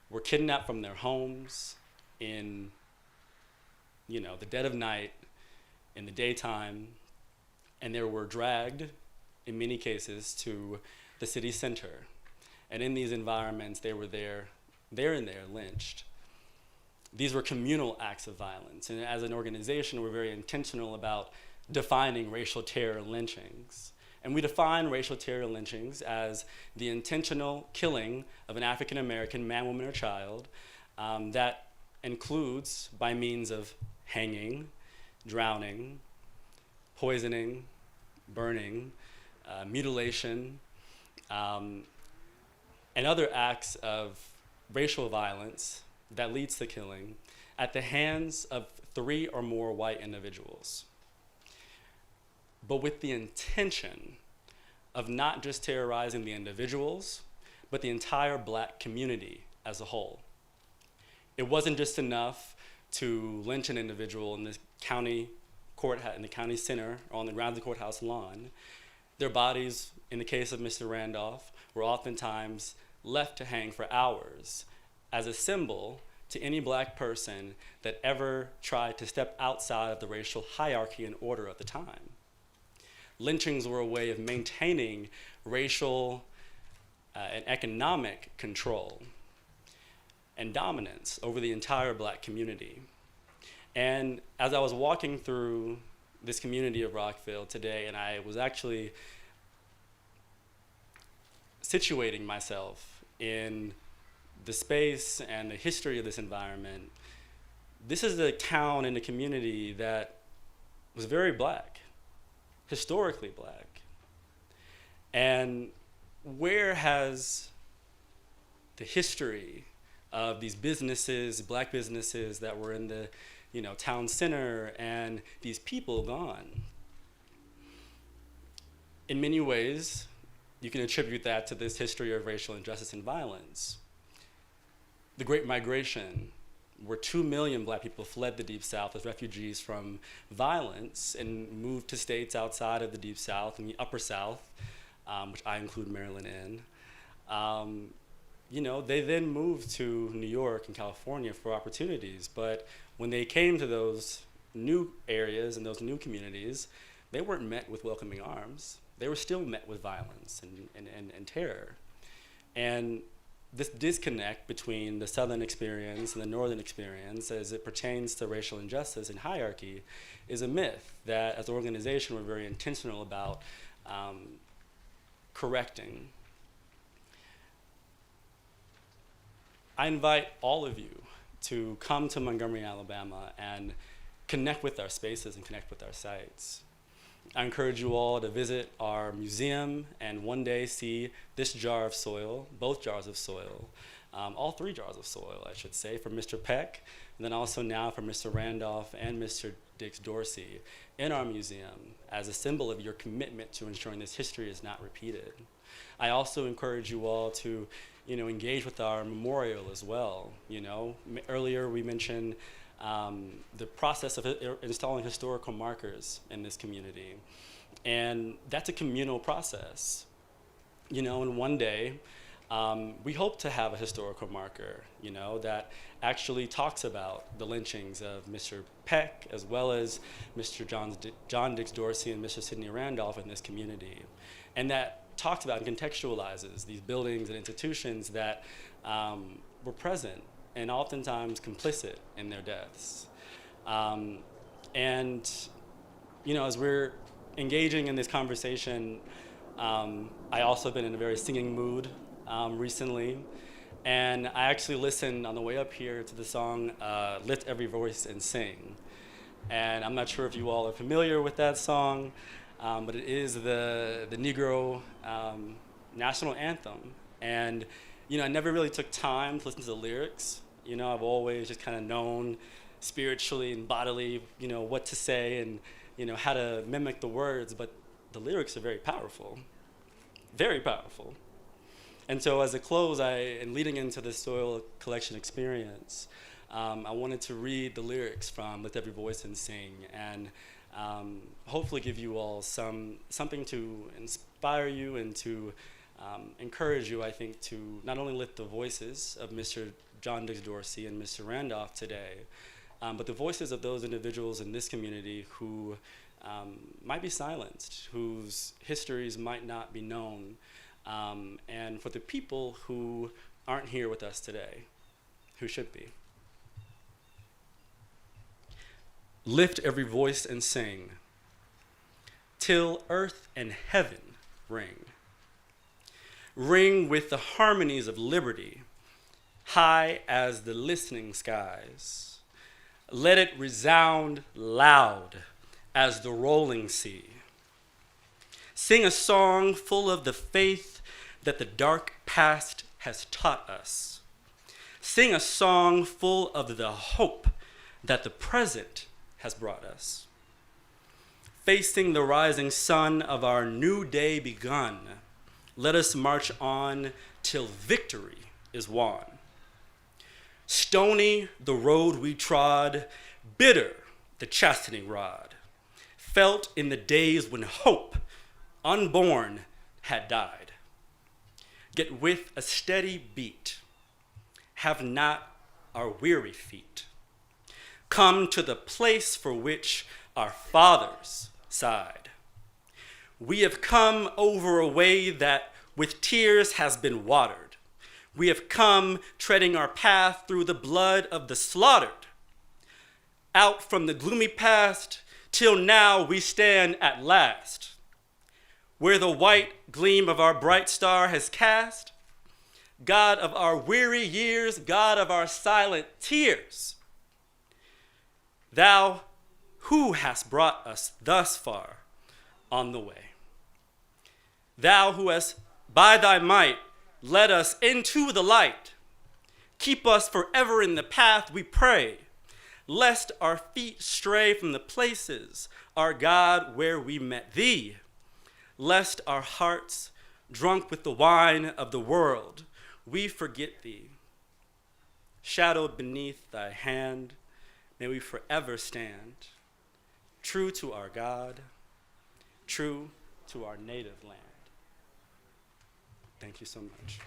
were kidnapped from their homes in, you know, the dead of night, in the daytime, and they were dragged, in many cases, to the city center. And in these environments, they were there lynched. These were communal acts of violence. And as an organization, we're very intentional about defining racial terror lynchings. And we define racial terror lynchings as the intentional killing of an African-American man, woman, or child that includes by means of hanging, drowning, poisoning, burning, mutilation, and other acts of racial violence that leads to killing at the hands of 3 or more white individuals, but with the intention of not just terrorizing the individuals, but the entire Black community as a whole. It wasn't just enough to lynch an individual in the county in the county center or on the grounds of the courthouse lawn. Their bodies, in the case of Mr. Randolph, were oftentimes left to hang for hours as a symbol to any black person that ever tried to step outside of the racial hierarchy and order of the time. Lynchings were a way of maintaining racial and economic control and dominance over the entire black community. And as I was walking through this community of Rockville today, and I was actually situating myself in the space and the history of this environment, this is a town and a community that was very black, historically black. And where has the history of these businesses, black businesses that were in the town center and these people gone? In many ways, you can attribute that to this history of racial injustice and violence. The Great Migration, where 2 million black people fled the Deep South as refugees from violence and moved to states outside of the Deep South and the Upper South, which I include Maryland in. They then moved to New York and California for opportunities, but when they came to those new areas and those new communities, they weren't met with welcoming arms. They were still met with violence and terror. And this disconnect between the Southern experience and the Northern experience as it pertains to racial injustice and hierarchy is a myth that as an organization we're very intentional about correcting. I invite all of you to come to Montgomery, Alabama and connect with our spaces and connect with our sites. I encourage you all to visit our museum and one day see this jar of soil, both jars of soil, all 3 jars of soil, I should say, for Mr. Peck, and then also now for Mr. Randolph and Mr. Diggs-Dorsey in our museum as a symbol of your commitment to ensuring this history is not repeated. I also encourage you all to engage with our memorial as well. Earlier we mentioned the process of installing historical markers in this community. And that's a communal process. And one day, we hope to have a historical marker, that actually talks about the lynchings of Mr. Peck, as well as Mr. John Diggs-Dorsey and Mr. Sidney Randolph in this community. And that talks about and contextualizes these buildings and institutions that were present and oftentimes complicit in their deaths. As we're engaging in this conversation, I also have been in a very singing mood recently. And I actually listened on the way up here to the song, Lift Every Voice and Sing. And I'm not sure if you all are familiar with that song, but it is the Negro national anthem. And I never really took time to listen to the lyrics. I've always just kind of known spiritually and bodily, what to say and, how to mimic the words, but the lyrics are very powerful, very powerful. And so as a close, and leading into the soil collection experience, I wanted to read the lyrics from Lift Every Voice and Sing and hopefully give you all something to inspire you and to encourage you, I think, to not only lift the voices of Mr. John Diggs-Dorsey and Mr. Randolph today, but the voices of those individuals in this community who might be silenced, whose histories might not be known, and for the people who aren't here with us today, who should be. Lift every voice and sing, till earth and heaven ring. Ring with the harmonies of liberty, high as the listening skies. Let it resound loud as the rolling sea. Sing a song full of the faith that the dark past has taught us. Sing a song full of the hope that the present has brought us. Facing the rising sun of our new day begun, let us march on till victory is won. Stony the road we trod, bitter the chastening rod. felt in the days when hope, unborn, had died. Yet with a steady beat, have not our weary feet come to the place for which our fathers sighed. We have come over a way that with tears has been watered. We have come treading our path through the blood of the slaughtered. Out from the gloomy past, till now we stand at last. Where the white gleam of our bright star has cast, God of our weary years, God of our silent tears, Thou who hast brought us thus far on the way. Thou who hast by thy might led us into the light, keep us forever in the path, we pray, lest our feet stray from the places, our God, where we met thee, lest our hearts, drunk with the wine of the world, we forget thee. Shadowed beneath thy hand, may we forever stand, true to our God, true to our native land. Thank you so much.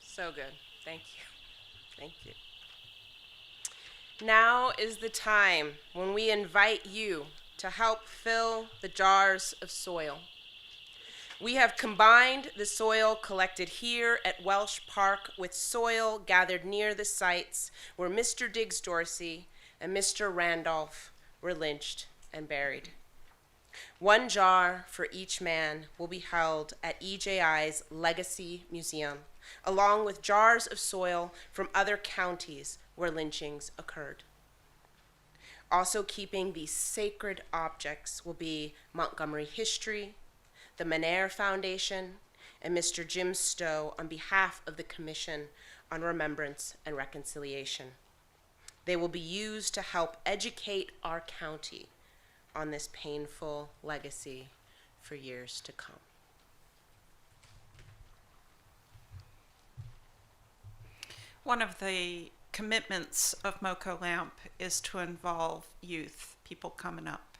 So good. Thank you. Thank you. Now is the time when we invite you to help fill the jars of soil. We have combined the soil collected here at Welsh Park with soil gathered near the sites where Mr. Diggs-Dorsey and Mr. Randolph were lynched and buried. 1 jar for each man will be held at EJI's Legacy Museum, along with jars of soil from other counties where lynchings occurred. Also keeping these sacred objects will be Montgomery History, the Menair Foundation, and Mr. Jim Stowe on behalf of the Commission on Remembrance and Reconciliation. They will be used to help educate our county on this painful legacy for years to come. One of the commitments of MoCoLMP is to involve youth, people coming up,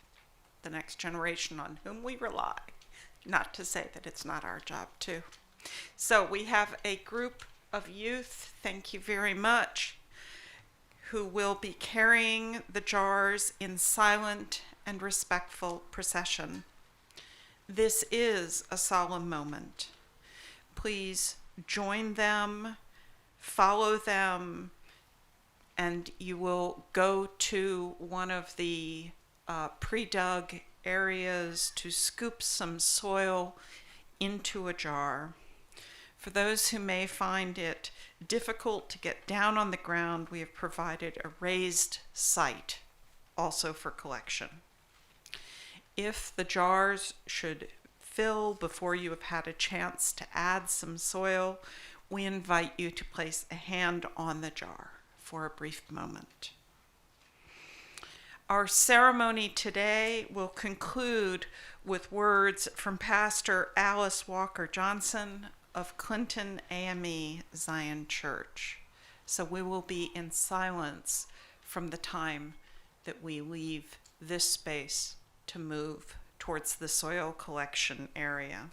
the next generation on whom we rely. Not to say that it's not our job too. So we have a group of youth, thank you very much, who will be carrying the jars in silent and respectful procession. This is a solemn moment. Please join them, follow them, and you will go to one of the pre-dug areas to scoop some soil into a jar. For those who may find it difficult to get down on the ground, we have provided a raised site also for collection. If the jars should fill before you have had a chance to add some soil, we invite you to place a hand on the jar for a brief moment. Our ceremony today will conclude with words from Pastor Alice Walker Johnson of Clinton AME Zion Church. So we will be in silence from the time that we leave this space to move towards the soil collection area.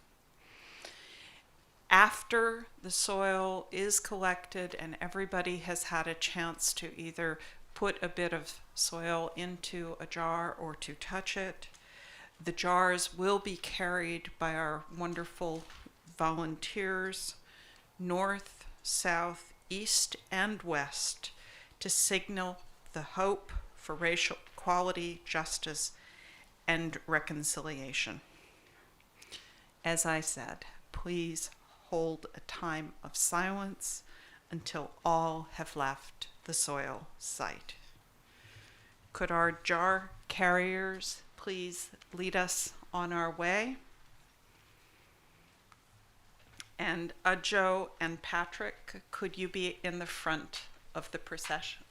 After the soil is collected and everybody has had a chance to either put a bit of soil into a jar or to touch it, the jars will be carried by our wonderful volunteers north, south, east, and west to signal the hope for racial equality, justice, and reconciliation. As I said, please hold a time of silence until all have left the soil site. Could our jar carriers please lead us on our way? And Joe and Patrick, could you be in the front of the procession?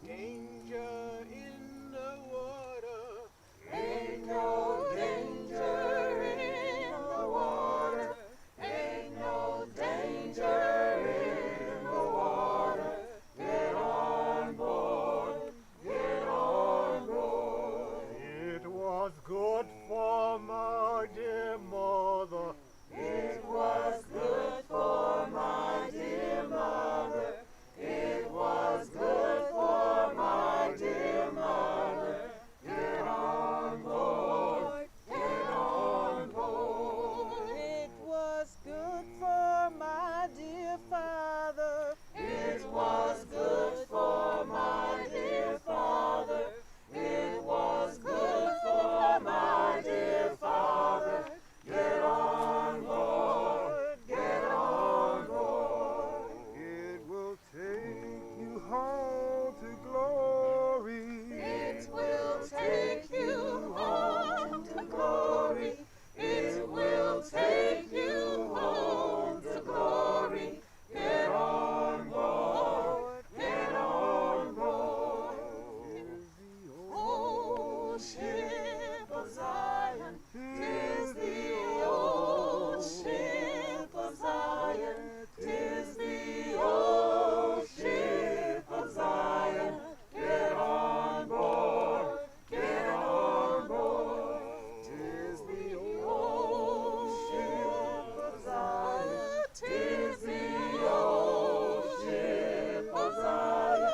danger in the water. Ain't no danger in the water. Ain't no danger in the water. Get on board, get on board. It was good for my dear mother. It was good for my dear mother. It was good for my dear mother. Get on board, get on board. It was good for my dear father. It was good for my dear father. It was good for my dear father. Get on board, get on board. It will take you home to glory. It will take you home to glory. It will take you home to glory. Get on board, get on board. Tis the old ship of Zion. Tis the old ship of Zion. Tis the old ship of Zion. Get on board, get on board. Tis the old ship of Zion. Tis the old ship of Zion.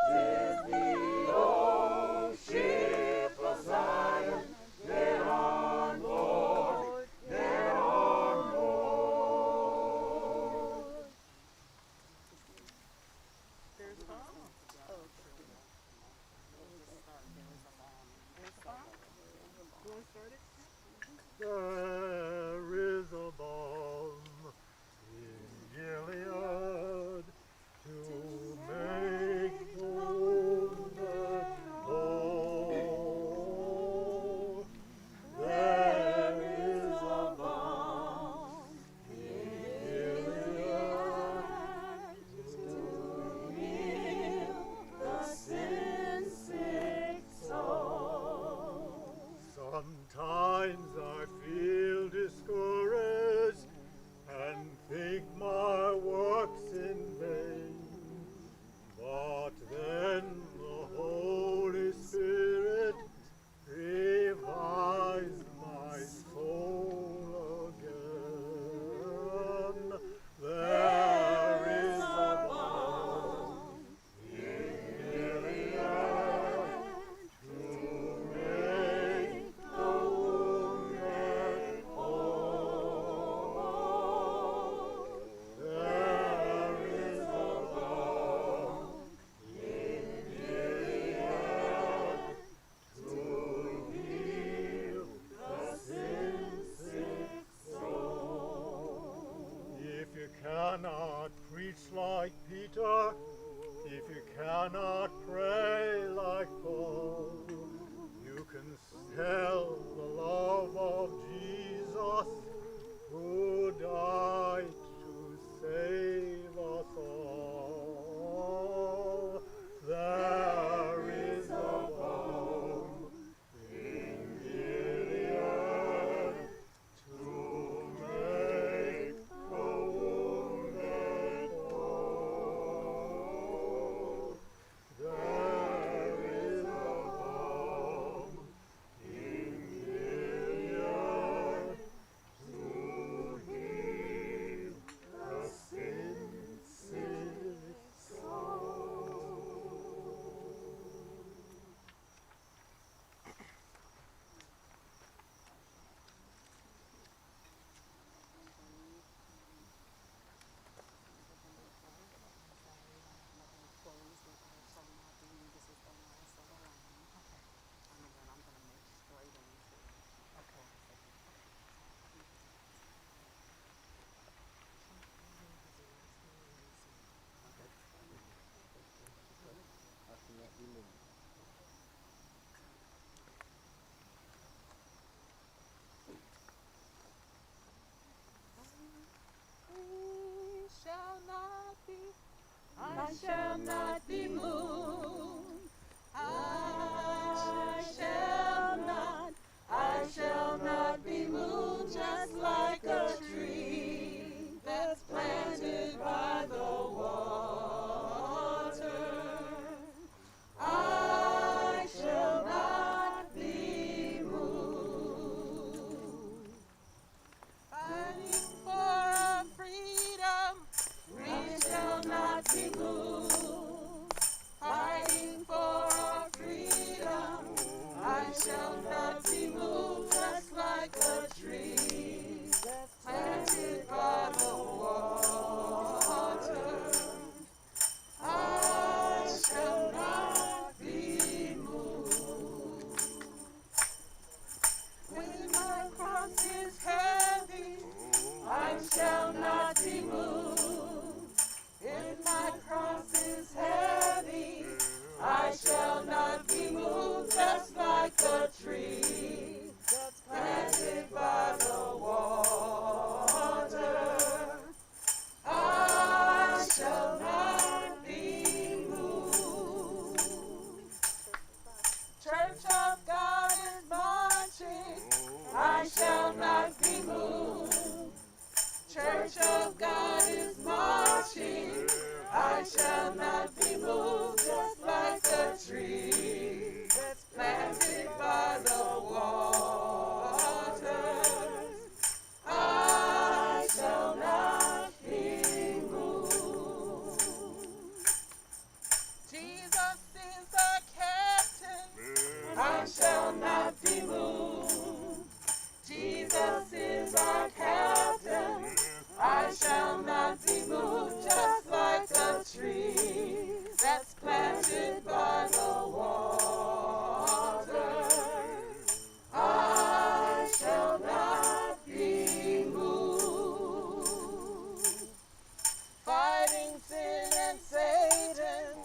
Tis the old ship of Zion. Get on board, get on board. There is a balm in Gilead to make the wounded whole. There is a balm in Gilead to heal the sin-sick soul. Sometimes I feel discouraged and think my work's in vain. But then the Holy Spirit revives my soul again. There is a balm in Gilead to make the wounded whole. There is a balm in Gilead to heal the sin-sick soul. If you cannot preach like Peter, if you cannot pray like Paul, you can tell the love of Jesus who died to save us all. There is a balm in Gilead to make the wounded whole. There is a balm in Gilead to heal the sin-sick soul. I shall not be moved. not be moved. Fighting for our freedom, I shall not be moved. Just like a tree planted by the water, I shall not be moved. When my cross is heavy, I shall not be moved. If my cross is heavy, I shall not be moved. Just like a tree planted by the water, I shall not be moved. Church of God is marching, I shall not be moved. Church of God is marching, I shall not be moved. Just like a tree that's planted by the water, I shall not be moved. Jesus is our captain, I shall not be moved. Jesus is our captain, I shall not be moved. Just like a tree that's planted by the water, I shall not be moved. Fighting sin and Satan,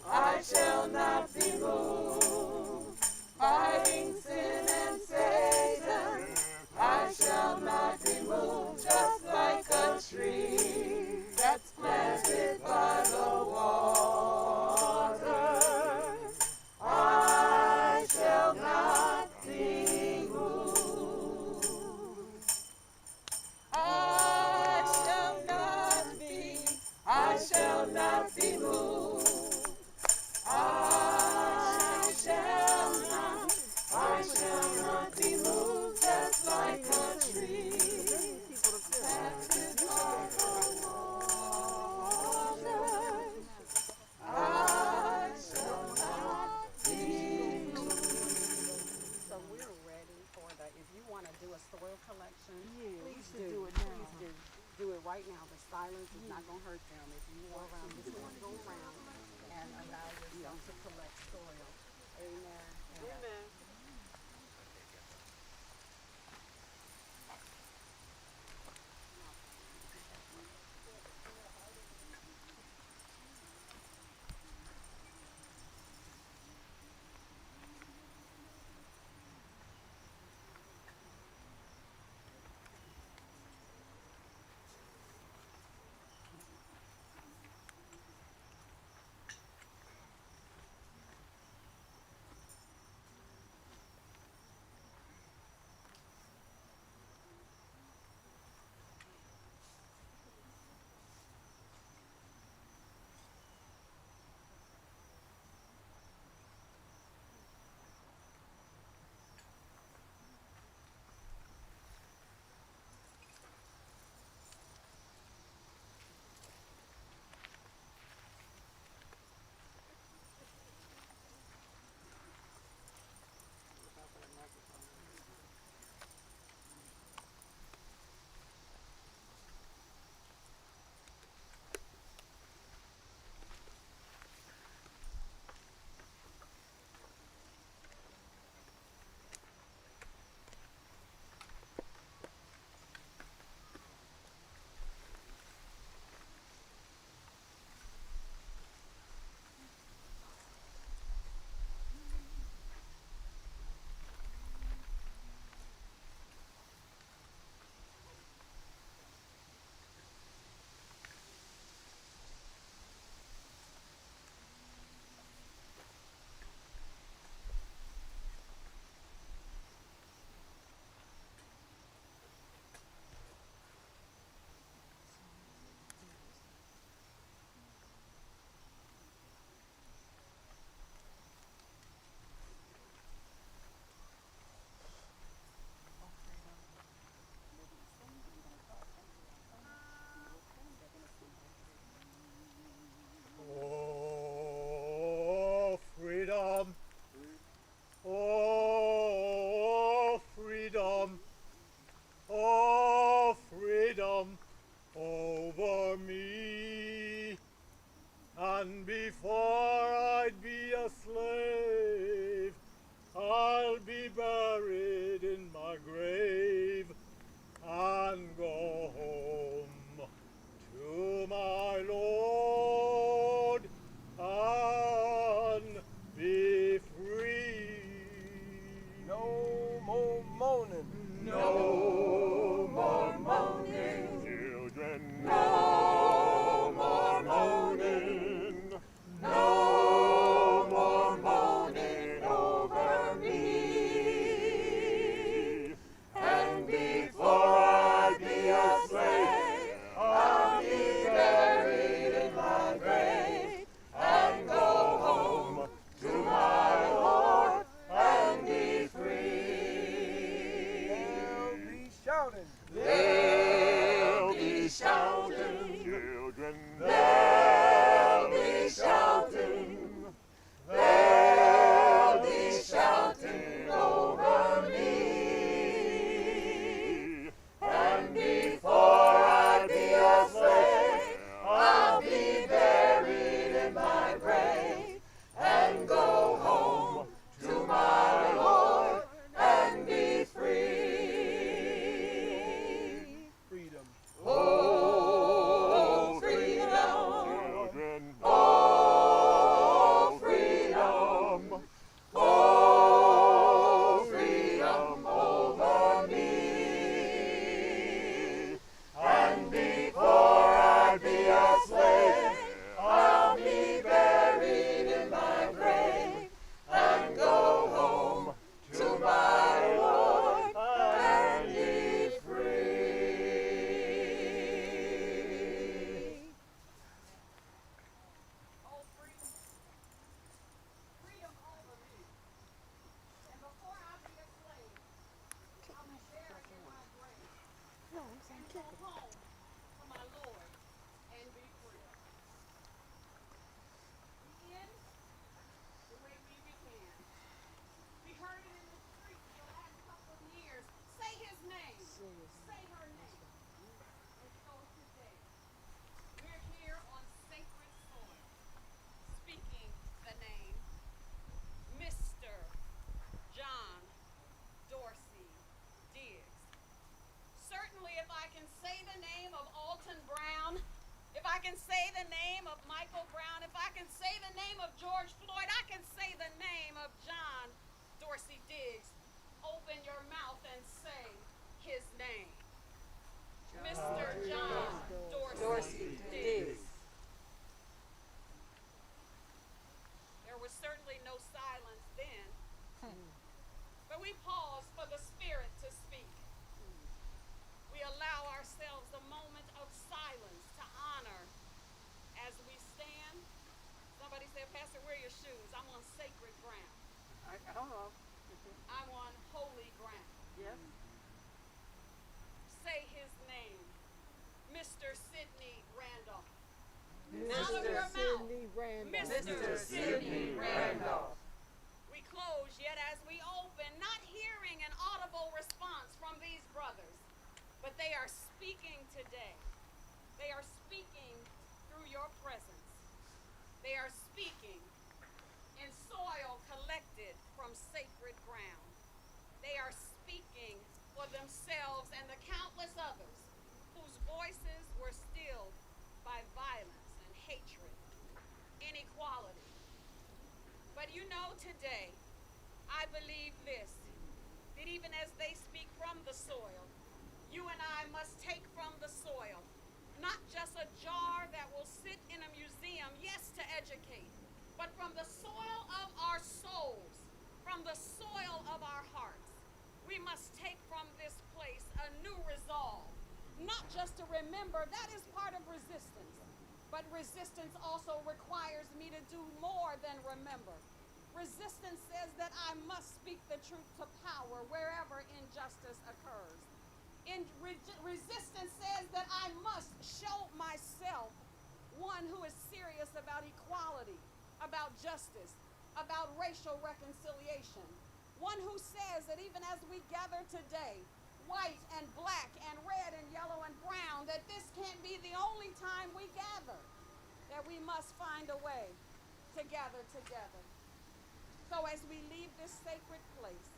I shall not be moved. Fighting sin and Satan, I shall not be moved. Just like a tree that's planted by the water, I shall not be moved. I shall not be moved. I shall not be moved. Just like a tree planted by the water, I shall not be moved. So we're ready for if you want to do a soil collection, please do it now. Please do it right now. The silence is not going to hurt them. If you go around, just want to go around and allow yourself to collect soil. Amen. Amen. And before I'd be a slave, I'll be buried in my grave and go home to my Lord and be free. No more moaning. No more moaning. Children, No more moaning. No more moaning over me. And before I be a slave, I'll be buried in my grave and go home to my Lord and be free. They'll be shouting. They'll be shouting. children, They'll be shouting. They'll be shouting over me. And before I be a slave, I'll be buried in my grave and go home to my Lord and be free. Freedom. Oh, freedom. children, Oh, freedom. Oh, freedom over me. And before I be a slave, I'll be buried in my grave and go home to my Lord and be free. Oh, freedom. Freedom over me. And before I be a slave, I'll be buried in my grave. And go home to my Lord and be free. We end the way we began. We heard it in the streets the last couple of years. Say his name. Say her name. And so today, we're here on sacred soil, speaking the name Mr. John Dorsey Diggs. Certainly, if I can say the name of Alton Brown, if I can say the name of Michael Brown, if I can say the name of George Floyd, I can say the name of John Dorsey Diggs. Open your mouth and say his name. Mr. John Dorsey Diggs. There was certainly no silence then, but we paused for the Spirit to speak. We allow ourselves a moment of silence to honor as we stand. Somebody said, Pastor, where are your shoes? I'm on sacred ground. Hold on. I'm on holy ground. Yes. Say his name. Mr. Sidney Randolph. Mr. Out of your mouth. Sidney Randolph. Mr. Sidney Randolph. We close, yet as we open, not hearing an audible response from these brothers, but they are speaking today. They are speaking through your presence. They are speaking in soil collected from sacred ground. They are speaking for themselves and the countless others whose voices were stilled by violence and hatred, inequality. But you know, today, I believe this, that even as they speak from the soil, you and I must take from the soil, not just a jar that will sit in a museum, yes, to educate, but from the soil of our souls, from the soil of our hearts. We must take from this place a new resolve, not just to remember, that is part of resistance, but resistance also requires me to do more than remember. Resistance says that I must speak the truth to power wherever injustice occurs. Resistance says that I must show myself one who is serious about equality, about justice, about racial reconciliation. One who says that even as we gather today, white and black and red and yellow and brown, that this can't be the only time we gather. That we must find a way to gather together. So as we leave this sacred place,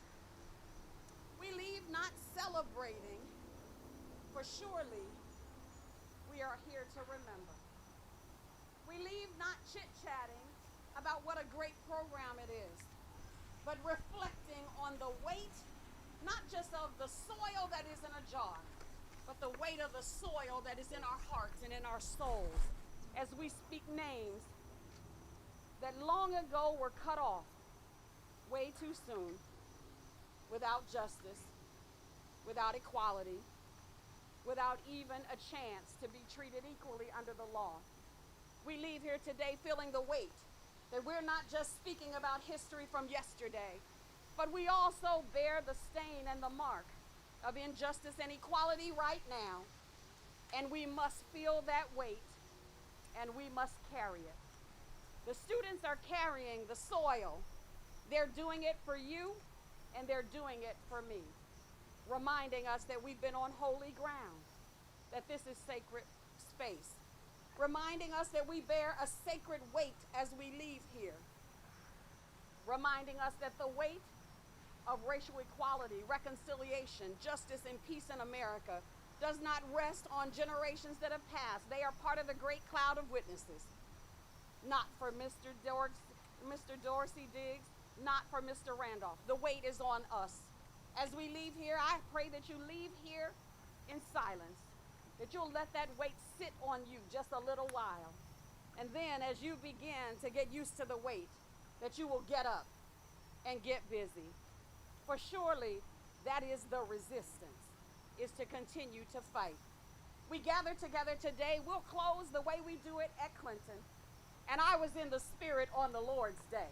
we leave not celebrating, for surely we are here to remember. We leave not chit-chatting about what a great program it is, but reflecting on the weight, not just of the soil that is in a jar, but the weight of the soil that is in our hearts and in our souls as we speak names that long ago were cut off way too soon, without justice, without equality, without even a chance to be treated equally under the law. We leave here today feeling the weight that we're not just speaking about history from yesterday, but we also bear the stain and the mark of injustice and equality right now. And we must feel that weight, and we must carry it. The students are carrying the soil. They're doing it for you, and they're doing it for me, reminding us that we've been on holy ground, that this is sacred space, reminding us that we bear a sacred weight as we leave here, reminding us that the weight of racial equality, reconciliation, justice, and peace in America does not rest on generations that have passed. They are part of the great cloud of witnesses. Not for Mr. Dorsey Diggs, not for Mr. Randolph. The weight is on us. As we leave here, I pray that you leave here in silence, that you'll let that weight sit on you just a little while. And then as you begin to get used to the weight, that you will get up and get busy. For surely that is the resistance, is to continue to fight. We gather together today. We'll close the way we do it at Clinton. And I was in the spirit on the Lord's day.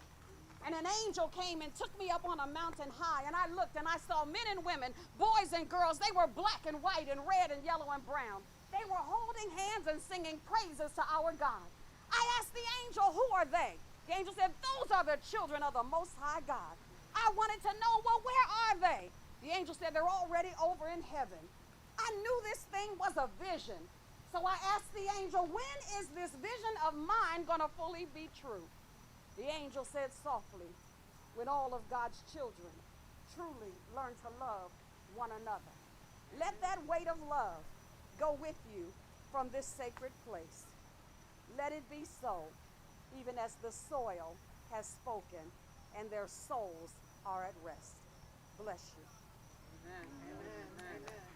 And an angel came and took me up on a mountain high, and I looked and I saw men and women, boys and girls. They were black and white and red and yellow and brown. They were holding hands and singing praises to our God. I asked the angel, who are they? The angel said, those are the children of the Most High God. I wanted to know, well, where are they? The angel said, they're already over in heaven. I knew this thing was a vision. So I asked the angel, when is this vision of mine going to fully be true? The angel said softly, when all of God's children truly learn to love one another. Let that weight of love go with you from this sacred place. Let it be so, even as the soil has spoken and their souls are at rest. Bless you. Amen. Amen. Amen.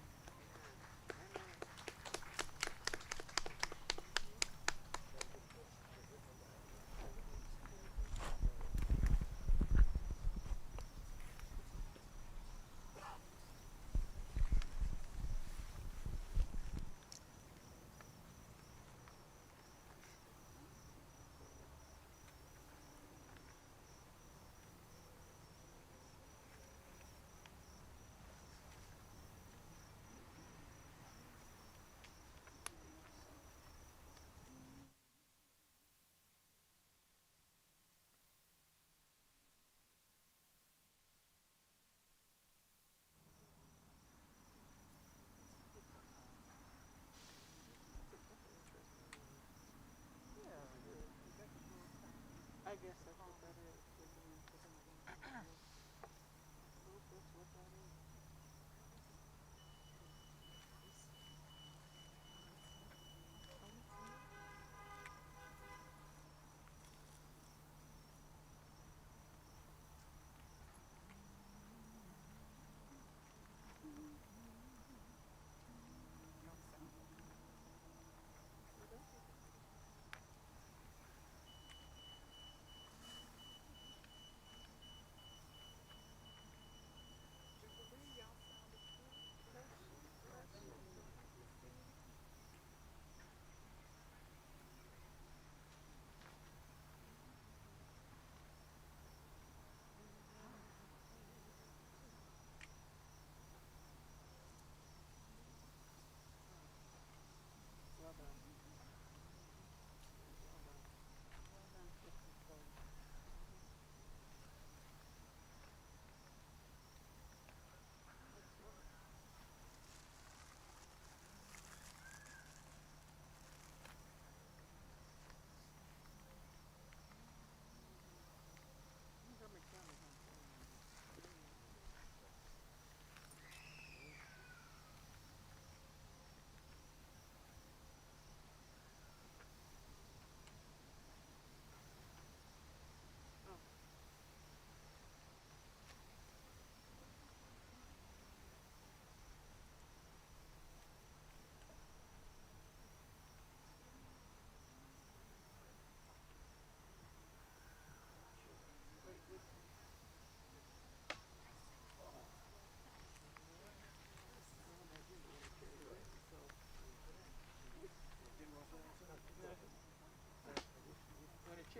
I guess that's what that is. That's what that is.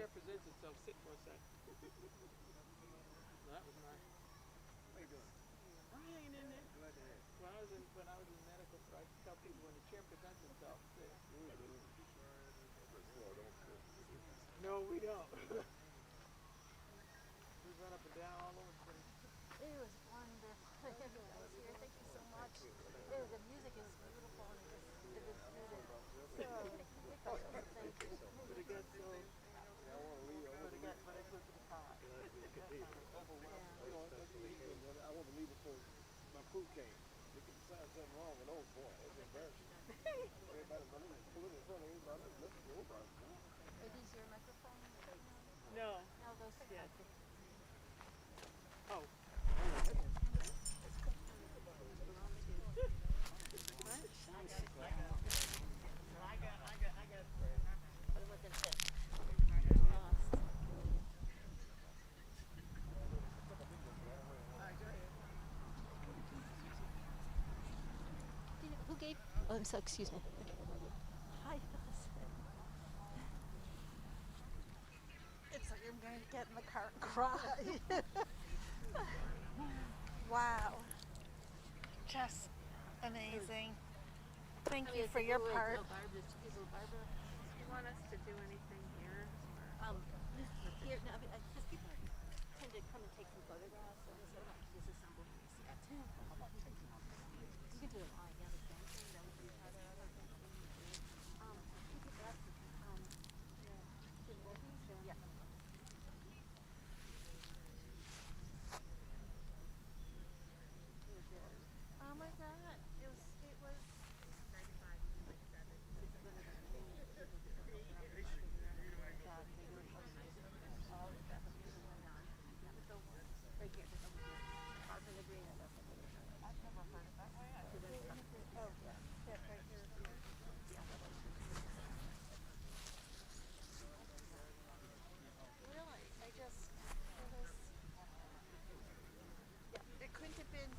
chair presents itself, sit for a sec. That was nice. How you doing? I'm hanging in there. Glad to have you. When I was in medical school, I used to tell people when the chair presents itself, sit. No, we don't. We run up and down all over the place. It was wonderful. Everybody was here. Thank you so much. The music is beautiful and it was suited. So, thank you. But it got so... I want to leave. But it went to the top. I want to leave before my crew came. They could decide something wrong with old boy. That's embarrassing. Everybody's running and pulling in front of everybody. Look at the old boy. Are these your microphones? No. No, those. Yeah. Oh. Who gave? Oh, I'm so excuse me. Hi, Phyllis. It's like I'm going to get in the car and cry. Wow. Just amazing. Thank you for your part. Do you want us to do anything here? Here, no, because people tend to come and take some photographs, so they sort of disassemble these. You can do it all again, the same thing, that would be part of other things. Yeah. Oh my God, it was. It couldn't have been.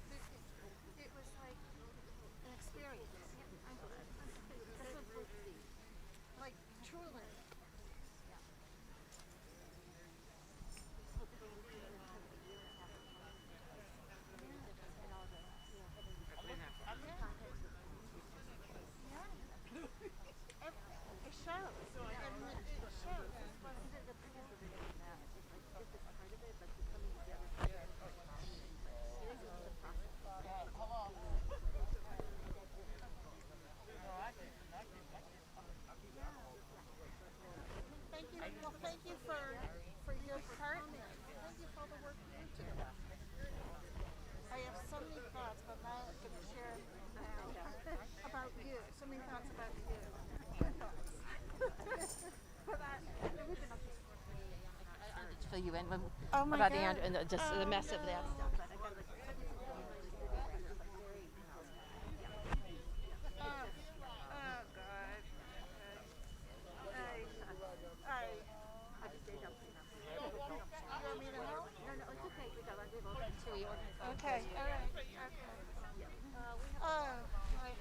It was like an experience. I'm glad. That's what we'll see. Like truly. It shows. It shows. Thank you. Well, thank you for your part. Thank you for all the work you do. I have so many thoughts, but I'm not going to share now about you. So many thoughts about you. Your thoughts. But we've been up this I'll just fill you in when, Oh my about God. and just the mess of that stuff. Oh God. I just ate up. You want me to help? No, it's okay. We got to go to your Okay, all right. Okay. I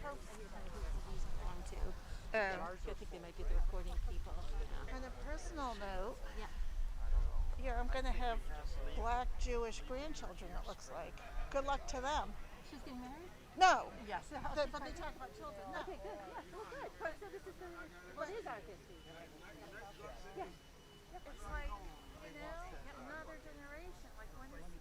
hope. one too. I think they might be the recording people. On a personal note, Yeah. yeah, I'm going to have black Jewish grandchildren, it looks like. Good luck to them. She's getting married? No. Yes. But they talk about children. No. Okay, good. Yeah, well, good. So this is what is our history? Yeah. It's like, another generation. Like, when is